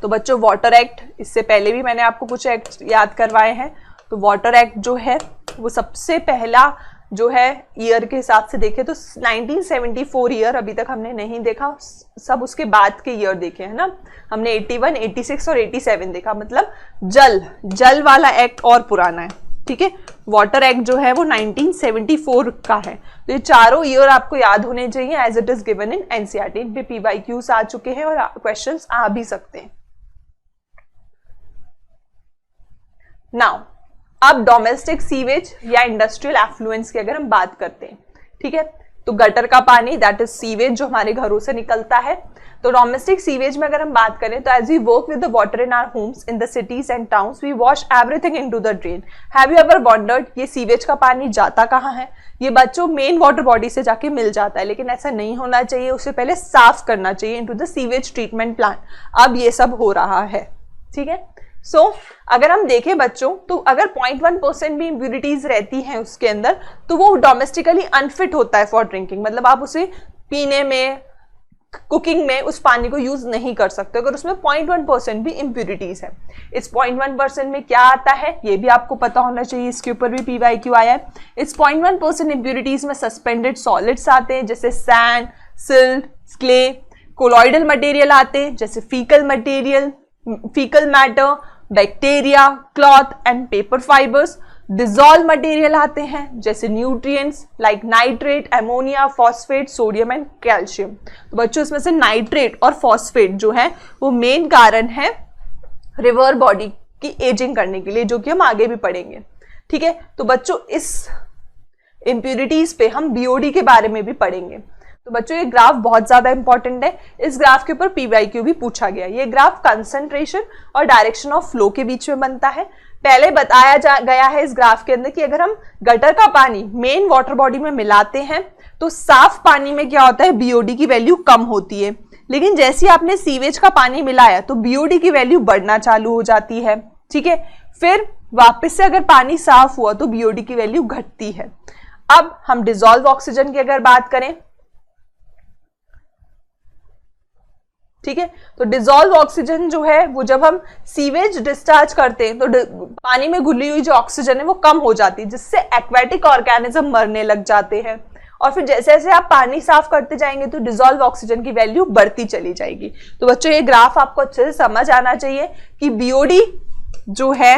तो बच्चों वाटर एक्ट, इससे पहले भी मैंने आपको कुछ एक्ट याद करवाए हैं। तो वाटर एक्ट जो है वो सबसे पहला जो है ईयर के हिसाब से देखे तो 1974 ईयर अभी तक हमने नहीं देखा, सब उसके बाद के ईयर देखे हैं ना। हमने 81, 86 और 87 देखा, मतलब जल वाला एक्ट और पुराना है। ठीक है, वाटर एक्ट जो है वो 1974 का है। तो ये चारों ईयर आपको याद होने चाहिए as it is given in NCERT. इन पे पीवाईक्यूज आ चुके हैं और क्वेश्चंस आ भी सकते हैं। नाउ अब डोमेस्टिक सीवेज या इंडस्ट्रियल एफ्लुएंस की अगर हम बात करते हैं, ठीक है, तो गटर का पानी दैट इज सीवेज जो हमारे घरों से निकलता है। तो डोमेस्टिक सीवेज में अगर हम बात करें तो as we work with the water in our homes in the cities and towns we wash everything into the drain. Have you ever wondered ये सीवेज का पानी जाता कहाँ है? ये बच्चों मेन वाटर बॉडी से जाके मिल जाता है, लेकिन ऐसा नहीं होना चाहिए, उसे पहले साफ करना चाहिए into the sewage treatment plant. अब ये सब हो रहा है, ठीक है। सो अगर हम देखें बच्चों तो अगर 0.1% भी इम्प्यूरिटीज रहती हैं उसके अंदर तो वो डोमेस्टिकली अनफिट होता है फॉर ड्रिंकिंग, मतलब आप उसे पीने में, कुकिंग में उस पानी को यूज नहीं कर सकते अगर उसमें 0.1% भी इम्प्यूरिटीज है। इस 0.1% में क्या आता है ये भी आपको पता होना चाहिए, इसके ऊपर भी PYQ आया है। इस 0.1% इम्प्यूरिटीज में सस्पेंडेड सॉलिड्स आते हैं जैसे sand, silt, clay, colloidal material आते हैं जैसे faecal matter, bacteria, cloth and paper fibres. Dissolve material आते हैं जैसे nutrients like nitrate, ammonia, phosphate, sodium and calcium. तो बच्चों इसमें से नाइट्रेट और फॉस्फेट जो है वो मेन कारण है रिवर बॉडी की एजिंग करने के लिए, जो कि हम आगे भी पढ़ेंगे। ठीक है, तो बच्चों इस इम्प्यूरिटीज पे हम BOD के बारे में भी पढ़ेंगे। तो बच्चों ये ग्राफ बहुत ज्यादा इंपॉर्टेंट है, इस ग्राफ के ऊपर PYQ भी पूछा गया। ये ग्राफ कंसंट्रेशन और डायरेक्शन ऑफ फ्लो के बीच में बनता है। पहले बताया गया है इस ग्राफ के अंदर कि अगर हम गटर का पानी मेन वाटर बॉडी में मिलाते हैं तो साफ पानी में क्या होता है, BOD की वैल्यू कम होती है, लेकिन जैसे आपने सीवेज का पानी मिलाया तो BOD की वैल्यू बढ़ना चालू हो जाती है। ठीक है, फिर वापस से अगर पानी साफ हुआ तो BOD की वैल्यू घटती है। अब हम डिसॉल्व ऑक्सीजन की अगर बात करें, ठीक है, तो डिसॉल्व ऑक्सीजन जो है वो जब हम सीवेज डिस्चार्ज करते हैं तो पानी में घुली हुई जो ऑक्सीजन है वो कम हो जाती है, जिससे एक्वेटिक ऑर्गेनिज्म मरने लग जाते हैं। और फिर जैसे जैसे आप पानी साफ करते जाएंगे तो डिसॉल्व ऑक्सीजन की वैल्यू बढ़ती चली जाएगी। तो बच्चों ये ग्राफ आपको अच्छे से समझ आना चाहिए कि BOD जो है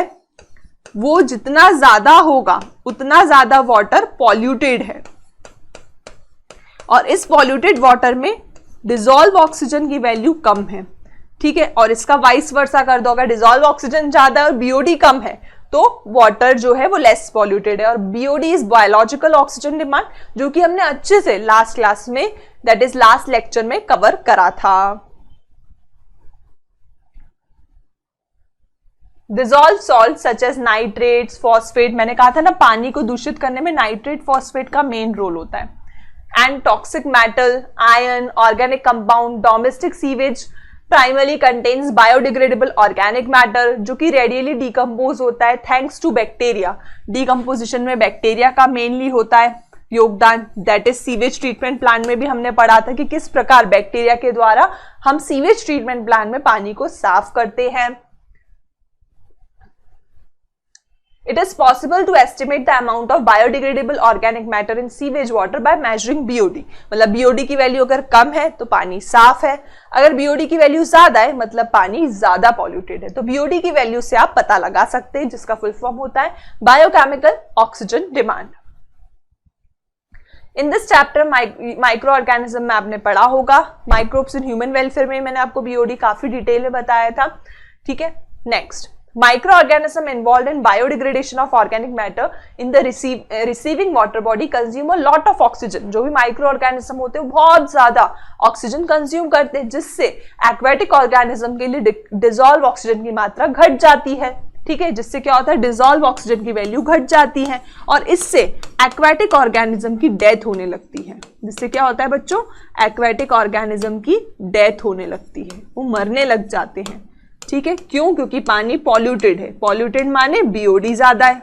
वो जितना ज्यादा होगा उतना ज्यादा वाटर पॉल्यूटेड है, और इस पॉल्यूटेड वाटर में डिसॉल्व ऑक्सीजन की वैल्यू कम है। ठीक है, और इसका वाइस वर्सा कर दो, अगर डिसॉल्व ऑक्सीजन ज्यादा है और BOD कम है तो वाटर जो है वो लेस पॉल्यूटेड है। और BOD is biological oxygen demand, जो कि हमने अच्छे से लास्ट क्लास में, दैट इज लास्ट लेक्चर में कवर करा था। Dissolve salt such as nitrates, phosphate, मैंने कहा था ना पानी को दूषित करने में नाइट्रेट फॉस्फेट का मेन रोल होता है, and toxic metal, iron, organic compound, domestic sewage primary contains biodegradable organic matter जो कि रेडियली डिकम्पोज होता है थैंक्स टू बैक्टीरिया। डिकम्पोजिशन में बैक्टीरिया का मेनली होता है योगदान, that is sewage treatment plant में भी हमने पढ़ा था कि किस प्रकार बैक्टीरिया के द्वारा हम सीवेज ट्रीटमेंट प्लांट में पानी को साफ करते हैं। It is possible to estimate the amount of biodegradable organic matter in sewage water by measuring BOD। मतलब BOD की वैल्यू अगर कम है तो पानी साफ है, अगर BOD की वैल्यू ज्यादा है मतलब पानी ज्यादा पॉल्यूटेड है। तो BOD की वैल्यू से आप पता लगा सकते हैं, जिसका फुल फॉर्म होता है biochemical oxygen demand. In this chapter micro organism में आपने पढ़ा होगा, माइक्रोब्स इन ह्यूमन वेलफेयर में मैंने आपको BOD काफी डिटेल में बताया था। ठीक है, next microorganism involved in biodegradation of organic matter in the receiving water body consume a lot of oxygen। जो भी माइक्रो ऑर्गेनिज्म होते हैं बहुत ज्यादा ऑक्सीजन कंज्यूम करते हैं, जिससे एक्वेटिक ऑर्गेनिज्म के लिए डिसॉल्व ऑक्सीजन की मात्रा घट जाती है। ठीक है, जिससे क्या होता है, डिसॉल्व ऑक्सीजन की वैल्यू घट जाती है और इससे एक्वेटिक ऑर्गेनिज्म की डेथ होने लगती है। जिससे क्या होता है बच्चों, एक्वेटिक ऑर्गेनिज्म की डेथ होने लगती है, वो मरने लग जाते हैं। ठीक है, क्यों? क्योंकि पानी पॉल्यूटेड है। पॉल्यूटेड माने BOD ज्यादा है,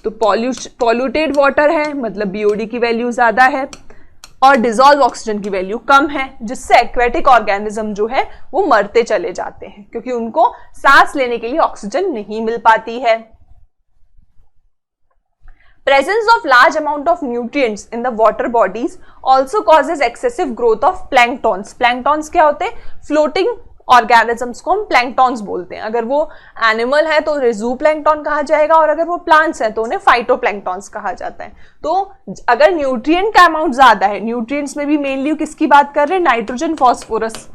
तो पॉल्यूटेड वाटर है मतलब BOD की वैल्यू ज्यादा है और डिसॉल्व ऑक्सीजन की वैल्यू कम है, जिससे एक्वेटिक ऑर्गेनिज्म जो है वो मरते चले जाते हैं क्योंकि उनको सांस लेने के लिए ऑक्सीजन नहीं मिल पाती है। Presence of large amount of nutrients in the water bodies also causes excessive growth of planktons। Planktons क्या होते हैं? फ्लोटिंग ऑर्गेनिजम्स को हम प्लैंक्टॉन्स बोलते हैं। अगर वो एनिमल है तो जू प्लैंक्टॉन कहा जाएगा और अगर वो प्लांट्स हैं तो उन्हें फाइटोप्लैंक्टॉन्स कहा जाता है। तो अगर न्यूट्रिएंट का अमाउंट ज्यादा है, न्यूट्रिएंट्स में भी मेनली किसकी बात कर रहे हैं, नाइट्रोजन फॉस्फोरस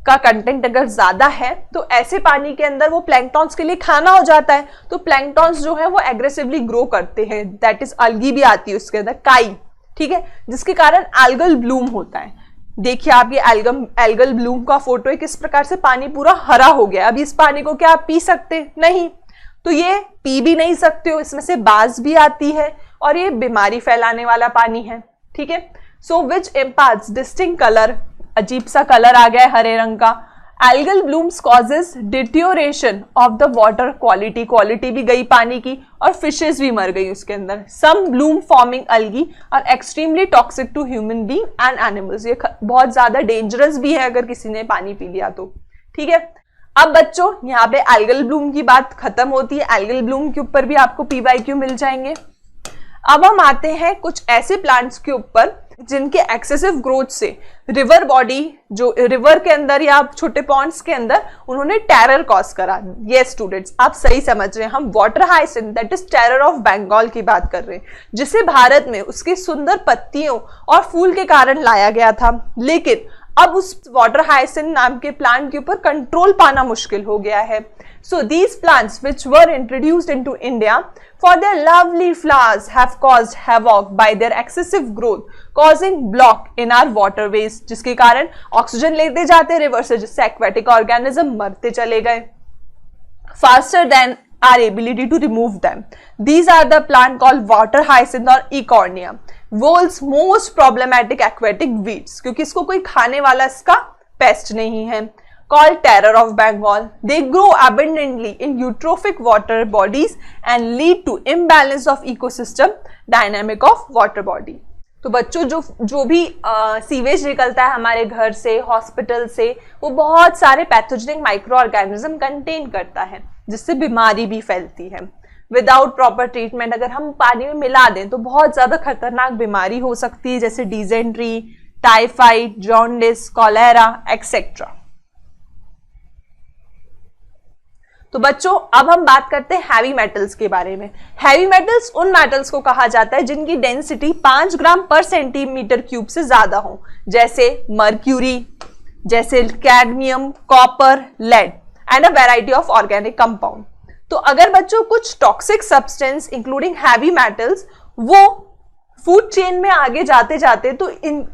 का कंटेंट अगर ज्यादा है तो ऐसे पानी के अंदर वो प्लैंक्टॉन्स के लिए खाना हो जाता है। तो प्लैंक्टॉन्स जो है वो एग्रेसिवली ग्रो करते हैं, दैट इज अल्गी भी आती है उसके अंदर, काई। ठीक है, जिसके कारण एल्गल ब्लूम होता है। देखिए आप ये एल्गल ब्लूम का फोटो है, किस प्रकार से पानी पूरा हरा हो गया। अब इस पानी को क्या आप पी सकते? नहीं, तो ये पी भी नहीं सकते हो, इसमें से बाज भी आती है और ये बीमारी फैलाने वाला पानी है। ठीक है, so which imparts distinct colour, अजीब सा कलर आ गया है हरे रंग का, algal blooms causes deterioration of the water quality भी गई पानी की, और फिशेस भी मर गई उसके अंदर। Some bloom forming algae are extremely toxic to human being and animals, ये बहुत ज्यादा डेंजरस भी है अगर किसी ने पानी पी लिया तो। ठीक है, अब बच्चों यहाँ पे एल्गल ब्लूम की बात खत्म होती है, एल्गल ब्लूम के ऊपर भी आपको PYQ मिल जाएंगे। अब हम आते हैं कुछ ऐसे प्लांट्स के ऊपर जिनके एक्सेसिव ग्रोथ से रिवर बॉडी, जो रिवर के अंदर या छोटे पॉन्ड्स के अंदर, उन्होंने टेरर कॉज करा। यस स्टूडेंट्स, आप सही समझ रहे हैं, हम water hyacinth that is terror of Bengal की बात कर रहे हैं, जिसे भारत में उसकी सुंदर पत्तियों और फूल के कारण लाया गया था। लेकिन अब उस वाटर हाइसिंथ नाम के प्लांट के ऊपर कंट्रोल पाना मुश्किल हो गया है। So these plants which were introduced into India for their lovely flowers have caused havoc by their excessive growth, causing block in our waterways, जिसके कारण ऑक्सीजन लेते जाते रिवर से, जिससे एक्वेटिक ऑर्गेनिज्म मरते चले गए faster than our ability to remove them. These are the plant called water hyacinth or Eichhornia, world's most problematic aquatic weeds, क्योंकि इसको कोई खाने वाला इसका पेस्ट नहीं है। Called terror of Bengal. They grow abundantly in eutrophic water bodies and lead to imbalance of ecosystem dynamic of water body. तो बच्चों जो भी सीवेज निकलता है हमारे घर से, हॉस्पिटल से, वो बहुत सारे पैथोजेनिक माइक्रो ऑर्गेनिज्म कंटेन करता है, जिससे बीमारी भी फैलती है। विदाउट प्रॉपर ट्रीटमेंट अगर हम पानी में मिला दें तो बहुत ज्यादा खतरनाक बीमारी हो सकती है, जैसे dysentery, typhoid, jaundice, cholera etcetera. तो बच्चों अब हम बात करते हैं हैवी मेटल्स के बारे में। हैवी मेटल्स उन मेटल्स को कहा जाता है जिनकी डेंसिटी 5 ग्राम पर सेंटीमीटर क्यूब से ज्यादा हो, जैसे मर्क्यूरी, जैसे cadmium, copper, lead and a variety of organic compound. तो अगर बच्चों कुछ toxic substance including heavy metals वो फूड चेन में आगे जाते जाते तो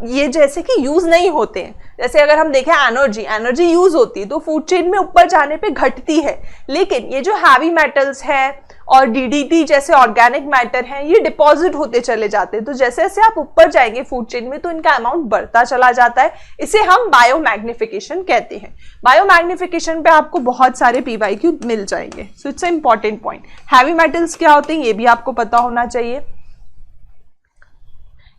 ये जैसे कि यूज नहीं होते हैं, जैसे अगर हम देखें एनर्जी यूज होती है तो फूड चेन में ऊपर जाने पे घटती है, लेकिन ये जो हैवी मेटल्स है और DDT जैसे ऑर्गेनिक मैटर हैं ये डिपॉजिट होते चले जाते हैं। तो जैसे जैसे आप ऊपर जाएंगे फूड चेन में तो इनका अमाउंट बढ़ता चला जाता है, इसे हम बायोमैग्निफिकेशन कहते हैं। बायोमैग्निफिकेशन पे आपको बहुत सारे PYQ मिल जाएंगे, so it's a important point. Heavy metals क्या होते हैं ये भी आपको पता होना चाहिए।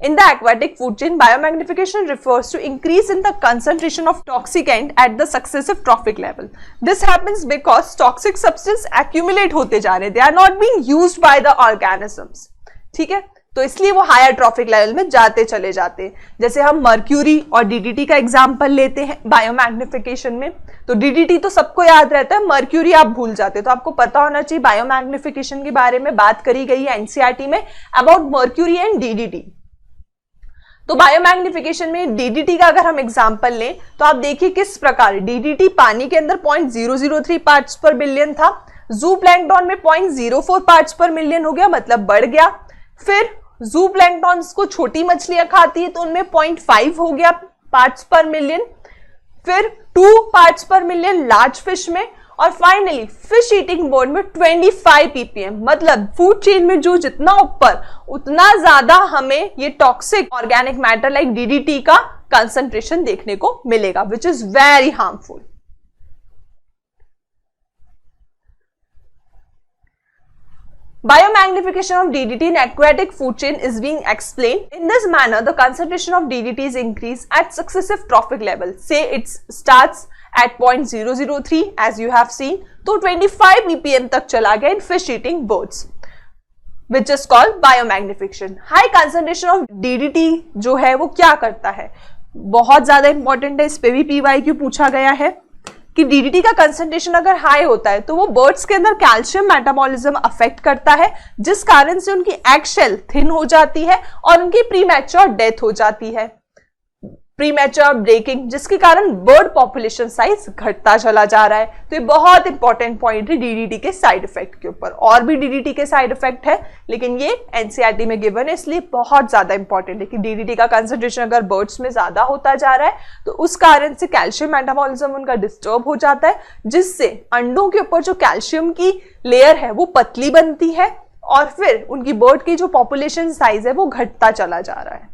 In the aquatic food chain, biomagnification refers to increase in the concentration of toxicant at the successive trophic level. This happens because toxic substance accumulate होते जा रहे, they are not being used by the organisms. ठीक है, तो इसलिए वो higher trophic level में जाते चले जाते हैं। जैसे हम मर्क्यूरी और DDT का एग्जाम्पल लेते हैं बायोमैग्निफिकेशन में, तो DDT तो सबको याद रहता है, मर्क्यूरी आप भूल जाते हैं। तो आपको पता होना चाहिए बायोमैग्निफिकेशन के बारे में बात करी गई है NCERT में अबाउट मर्क्यूरी एंड DDT। तो बायोमैग्निफिकेशन में DDT का अगर हम एग्जांपल लें तो आप देखिए किस प्रकार DDT पानी के अंदर 0.003 पार्ट्स पर बिलियन था, जू प्लैंक्टन में 0.04 पार्ट्स पर मिलियन हो गया, मतलब बढ़ गया। फिर जू प्लैंक्टन को छोटी मछलियां खाती है तो उनमें 0.5 हो गया पार्ट्स पर मिलियन, फिर 2 पार्ट्स पर मिलियन लार्ज फिश में, और फाइनली फिश ईटिंग बर्ड में 25 ppm। मतलब फूड चेन में जो जितना ऊपर उतना ज्यादा हमें ये toxic organic matter like DDT का कंसंट्रेशन देखने को मिलेगा, which is very harmful. Biomagnification of DDT in aquatic food chain is being explained. In this manner, the concentration of DDT is increased at successive trophic level. Say it starts at 0.003 as you have seen, तो 25 ppm तक चला गया in fish eating birds, which is called biomagnification. High concentration of DDT जो है वो क्या करता है, बहुत ज्यादा इंपॉर्टेंट है, इस पे भी PYQ पूछा गया है कि DDT का कंसंट्रेशन अगर हाई होता है तो वो बर्ड्स के अंदर कैल्शियम मेटाबॉलिज्म अफेक्ट करता है, जिस कारण से उनकी एग शेल थिन हो जाती है और उनकी प्रीमैच्योर डेथ हो जाती है, प्रीमैच्योर ब्रेकिंग, जिसके कारण बर्ड पॉपुलेशन साइज घटता चला जा रहा है। तो ये बहुत इंपॉर्टेंट पॉइंट है DDT के साइड इफेक्ट के ऊपर। और भी DDT के साइड इफेक्ट है लेकिन ये NCERT में गिवन है, इसलिए बहुत ज्यादा इंपॉर्टेंट है कि DDT का कंसंट्रेशन अगर बर्ड्स में ज्यादा होता जा रहा है तो उस कारण से कैल्शियम मेटाबॉलिज्म उनका डिस्टर्ब हो जाता है, जिससे अंडों के ऊपर जो कैल्शियम की लेयर है वो पतली बनती है और फिर उनकी बर्ड की जो पॉपुलेशन साइज है वो घटता चला जा रहा है।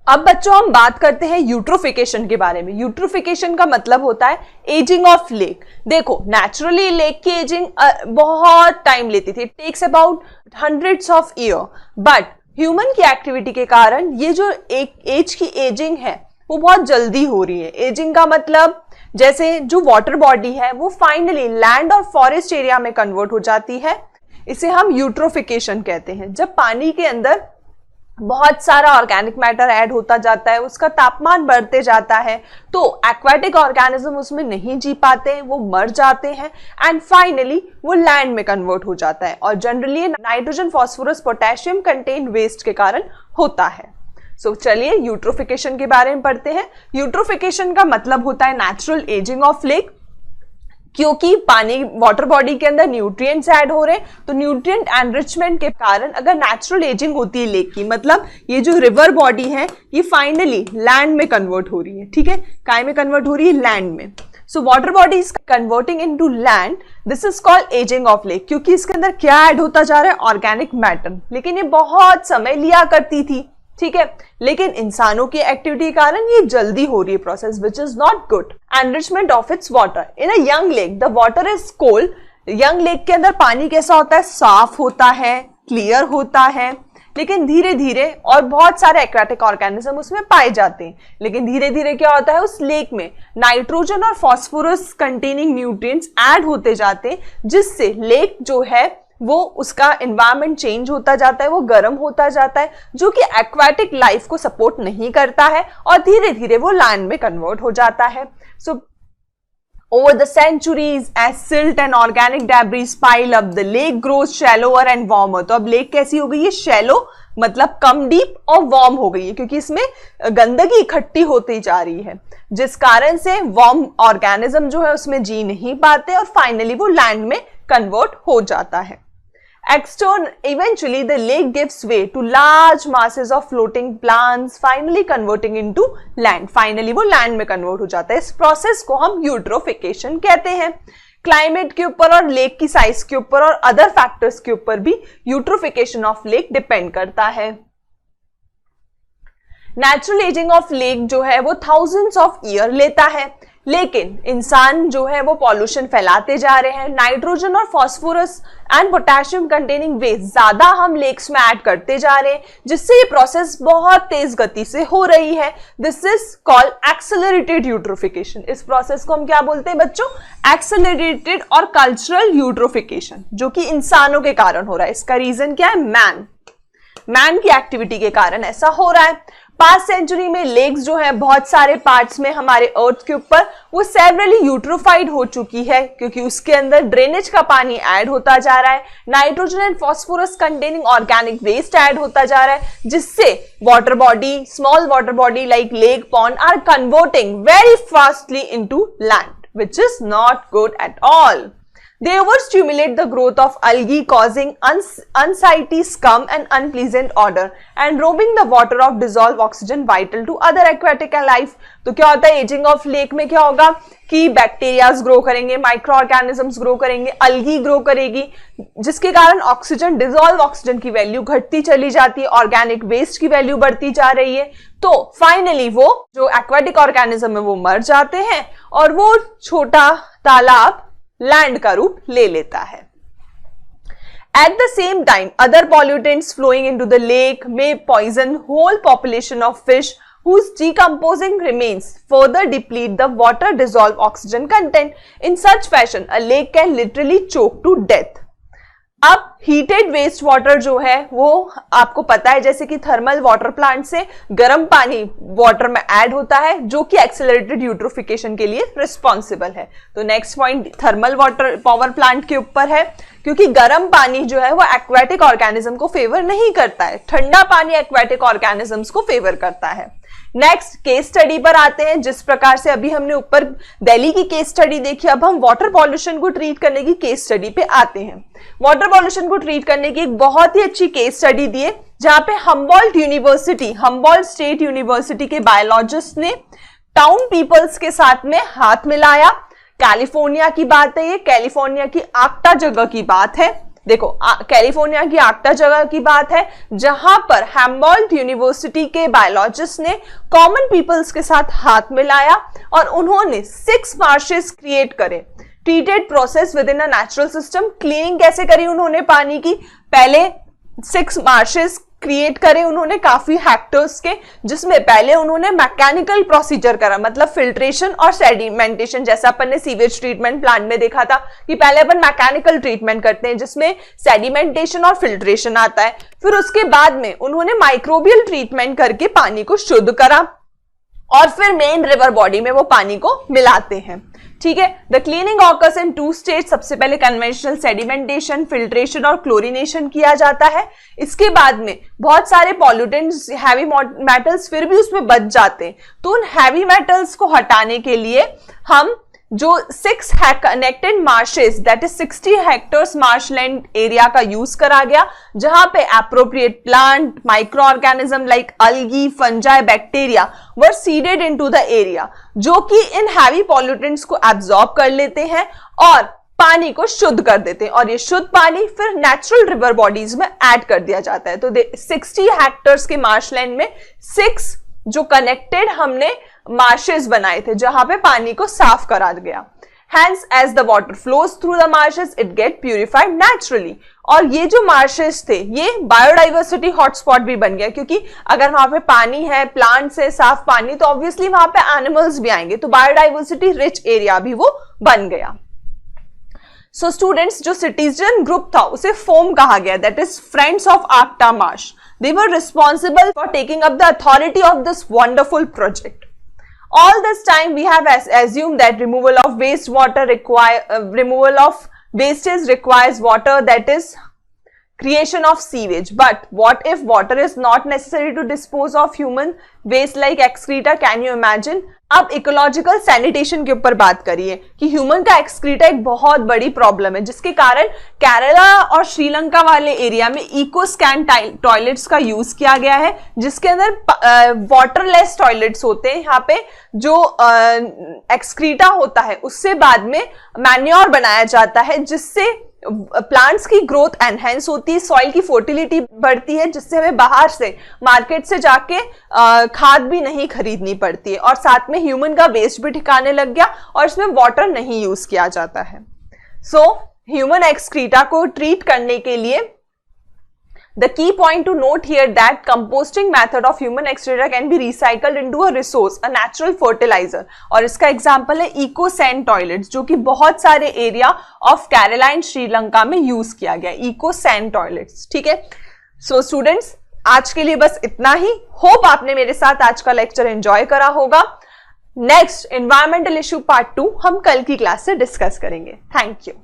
अब बच्चों हम बात करते हैं यूट्रोफिकेशन के बारे में। यूट्रोफिकेशन का मतलब होता है एजिंग ऑफ लेक। देखो नेचुरली लेक की एजिंग बहुत टाइम लेती थी, takes about hundreds of year, but human की एक्टिविटी के कारण ये जो एक एज की एजिंग है वो बहुत जल्दी हो रही है। एजिंग का मतलब जैसे जो वाटर बॉडी है वो फाइनली लैंड और फॉरेस्ट एरिया में कन्वर्ट हो जाती है, इसे हम यूट्रोफिकेशन कहते हैं। जब पानी के अंदर बहुत सारा ऑर्गेनिक मैटर ऐड होता जाता है, उसका तापमान बढ़ते जाता है, तो एक्वाटिक ऑर्गेनिज्म उसमें नहीं जी पाते, वो मर जाते हैं एंड फाइनली वो लैंड में कन्वर्ट हो जाता है। और generally nitrogen, phosphorus, potassium contain waste के कारण होता है। सो चलिए यूट्रोफिकेशन के बारे में पढ़ते हैं। यूट्रोफिकेशन का मतलब होता है नेचुरल एजिंग ऑफ लेक। क्योंकि पानी वाटर बॉडी के अंदर न्यूट्रिएंट्स ऐड हो रहे हैं, तो न्यूट्रिएंट एनरिचमेंट के कारण अगर नेचुरल एजिंग होती है लेक की, मतलब ये जो रिवर बॉडी है ये फाइनली लैंड में कन्वर्ट हो रही है। ठीक है, काय में कन्वर्ट हो रही है? लैंड में। So water body is converting into land, this is called ageing of lake. क्योंकि इसके अंदर क्या ऐड होता जा रहा है? Organic matter. लेकिन ये बहुत समय लिया करती थी, ठीक है, लेकिन इंसानों की एक्टिविटी के कारण ये जल्दी हो रही है process, which is not good. Enrichment of its water in a young lake, the water is cold. Young lake के अंदर पानी कैसा होता है? साफ होता है, क्लियर होता है, लेकिन धीरे धीरे, और बहुत सारे एक्वाटिक ऑर्गेनिज्म उसमें पाए जाते हैं, लेकिन धीरे धीरे क्या होता है उस लेक में? नाइट्रोजन और फास्फोरस कंटेनिंग न्यूट्रिएंट्स ऐड होते जाते हैं, जिससे लेक जो है वो उसका एनवायरनमेंट चेंज होता जाता है, वो गर्म होता जाता है, जो कि एक्वाटिक लाइफ को सपोर्ट नहीं करता है, और धीरे धीरे वो लैंड में कन्वर्ट हो जाता है। So over the centuries as silt and organic debris pile up, the lake grows shallower and warmer. तो अब लेक कैसी हो गई है? शैलो मतलब कम डीप, और वार्म हो गई है, क्योंकि इसमें गंदगी इकट्ठी होती जा रही है, जिस कारण से वार्म ऑर्गेनिज्म जो है उसमें जी नहीं पाते, और फाइनली वो लैंड में कन्वर्ट हो जाता है। Eventually, the lake gives way to large masses of floating plants, finally converting into land. Finally, वो land में convert हो जाता है। इस process को हम eutrophication कहते हैं। क्लाइमेट के ऊपर और लेक की साइज के ऊपर और अदर फैक्टर्स के ऊपर भी यूट्रोफिकेशन ऑफ लेक डिपेंड करता है। नेचुरल एजिंग ऑफ लेक जो है वो थाउजेंड्स ऑफ ईयर लेता है, लेकिन इंसान जो है वो पॉल्यूशन फैलाते जा रहे हैं। नाइट्रोजन और phosphorus and potassium containing waste ज्यादा हम लेक्स में ऐड करते जा रहे हैं, जिससे ये प्रोसेस बहुत तेज गति से हो रही है। This is called accelerated eutrophication. इस प्रोसेस को हम क्या बोलते हैं बच्चों? एक्सेलरेटेड और कल्चरल यूट्रोफिकेशन, जो कि इंसानों के कारण हो रहा है। इसका रीजन क्या है? मैन की एक्टिविटी के कारण ऐसा हो रहा है। पास्ट सेंचुरी में लेक्स जो है बहुत सारे पार्ट्स में हमारे अर्थ के ऊपर वो सेवरली यूट्रोफाइड हो चुकी है, क्योंकि उसके अंदर ड्रेनेज का पानी ऐड होता जा रहा है, nitrogen and phosphorus containing organic waste add होता जा रहा है, जिससे water body, small water body like lake, pond are converting very fastly into land, which is not good at all. They overstimulate the growth of algae, causing unsightly scum and unpleasant odor and robbing the water of dissolved oxygen vital to other aquatic life. तो क्या होता है ageing of lake में? क्या होगा कि bacterias grow करेंगे, micro organisms grow करेंगे, अल्गी ग्रो करेगी, जिसके कारण ऑक्सीजन, डिसॉल्व ऑक्सीजन की वैल्यू घटती चली जाती है, ऑर्गेनिक वेस्ट की वैल्यू बढ़ती जा रही है। तो फाइनली वो जो एक्वाटिक ऑर्गेनिज्म है वो मर जाते हैं, और वो छोटा तालाब लैंड का रूप ले लेता है। At the same time, other pollutants flowing into the lake may poison whole population of fish whose decomposing remains further deplete the water dissolved oxygen content. In such fashion, a lake can literally choke to death. अब heated waste water जो है वो आपको पता है, जैसे कि thermal water plant से गर्म पानी वाटर में ऐड होता है, जो कि एक्सेलरेटेड यूट्रोफिकेशन के लिए रिस्पॉन्सिबल है। तो next point thermal water power plant के ऊपर है, क्योंकि गर्म पानी जो है वो एक्वाटिक ऑर्गेनिज्म को फेवर नहीं करता है, ठंडा पानी एक्वाटिक ऑर्गेनिजम्स को फेवर करता है। नेक्स्ट केस स्टडी पर आते हैं। जिस प्रकार से अभी हमने ऊपर दिल्ली की केस स्टडी देखी, अब हम वाटर पॉल्यूशन को ट्रीट करने की केस स्टडी पे आते हैं। वाटर पॉल्यूशन को ट्रीट करने की एक बहुत ही अच्छी केस स्टडी दी है, जहां पे हम्बोल्ट स्टेट यूनिवर्सिटी के बायोलॉजिस्ट ने टाउन पीपल्स के साथ में हाथ मिलाया। कैलिफोर्निया की बात है, ये कैलिफोर्निया की आक्टा जगह की बात है। देखो कैलिफोर्निया की आक्टा जगह की बात है जहां पर हैम्बोल्ट यूनिवर्सिटी के बायोलॉजिस्ट ने कॉमन पीपल्स के साथ हाथ मिलाया और उन्होंने 6 मार्शेस क्रिएट करे। Treated process with in a natural system, cleaning कैसे करी उन्होंने पानी की, पहले 6 मार्शेस क्रिएट करे उन्होंने काफी हेक्टर्स के, जिसमें पहले उन्होंने मैकेनिकल प्रोसीजर करा, मतलब फिल्ट्रेशन और सेडिमेंटेशन, जैसा अपन ने सीवेज ट्रीटमेंट प्लांट में देखा था कि पहले अपन मैकेनिकल ट्रीटमेंट करते हैं जिसमें सेडिमेंटेशन और फिल्ट्रेशन आता है। फिर उसके बाद में उन्होंने माइक्रोबियल ट्रीटमेंट करके पानी को शुद्ध करा और फिर मेन रिवर बॉडी में वो पानी को मिलाते हैं। ठीक है, the cleaning occurs in 2 stage, सबसे पहले कन्वेंशनल सेडिमेंटेशन, फिल्ट्रेशन और क्लोरिनेशन किया जाता है। इसके बाद में बहुत सारे पॉल्यूटेंट्स, हैवी मेटल्स फिर भी उसमें बच जाते हैं, तो उन हैवी मेटल्स को हटाने के लिए हम जो 6 connected marshes, that is 60 hectares marshland area का यूज करा गया, जहां पे appropriate plant, micro organism like algae, fungi, bacteria were seeded into the area, जो कि इन हैवी पॉल्यूटेंट्स को एब्जॉर्ब कर लेते हैं और पानी को शुद्ध कर देते हैं, और ये शुद्ध पानी फिर नेचुरल रिवर बॉडीज में ऐड कर दिया जाता है। तो 60 हेक्टर्स के मार्शलैंड में 6 जो कनेक्टेड हमने मार्शेस बनाए थे जहां पे पानी को साफ करा गया। Hence, as the water flows through the marshes, it get purified naturally. और ये जो मार्शेस थे ये बायोडाइवर्सिटी हॉटस्पॉट भी बन गया, क्योंकि अगर वहां पे पानी है, प्लांट से साफ पानी, तो ऑब्वियसली वहां पे एनिमल्स भी आएंगे, तो बायोडाइवर्सिटी रिच एरिया भी वो बन गया। सो स्टूडेंट्स, जो सिटीजन ग्रुप था उसे फोम कहा गया, that is friends of Arcata marsh. They were responsible for taking up the authority of this wonderful project. All this time we have assumed that removal of wastage requires water, that is creation of sewage. But what if water is not necessary to dispose of human waste like excreta? Can you imagine? अब ecological sanitation के ऊपर बात करिए कि human का excreta एक बहुत बड़ी प्रॉब्लम है, जिसके कारण केरला और श्रीलंका वाले एरिया में इको स्कैन टॉयलेट्स का यूज किया गया है, जिसके अंदर वाटरलेस टॉयलेट्स होते हैं। यहाँ पे जो एक्सक्रीटा होता है उससे बाद में मैन्योर बनाया जाता है, जिससे प्लांट्स की ग्रोथ एनहेंस होती है, सॉइल की फर्टिलिटी बढ़ती है, जिससे हमें बाहर से मार्केट से जाके खाद भी नहीं खरीदनी पड़ती है, और साथ में ह्यूमन का वेस्ट भी ठिकाने लग गया और इसमें वाटर नहीं यूज किया जाता है। सो ह्यूमन एक्सक्रीटा को ट्रीट करने के लिए the key point to note here that composting method of human excreta can be recycled into a resource, a natural fertilizer, और इसका एग्जाम्पल है इको सैंड टॉयलेट्स, जो कि बहुत सारे area of Kerala and Sri Lanka में यूज किया गया, इको सैंड टॉयलेट्स। ठीक है, सो स्टूडेंट्स, आज के लिए बस इतना ही। होप आपने मेरे साथ आज का लेक्चर एंजॉय करा होगा। नेक्स्ट एनवायरमेंटल इश्यू पार्ट 2 हम कल की क्लास से डिस्कस करेंगे। Thank you.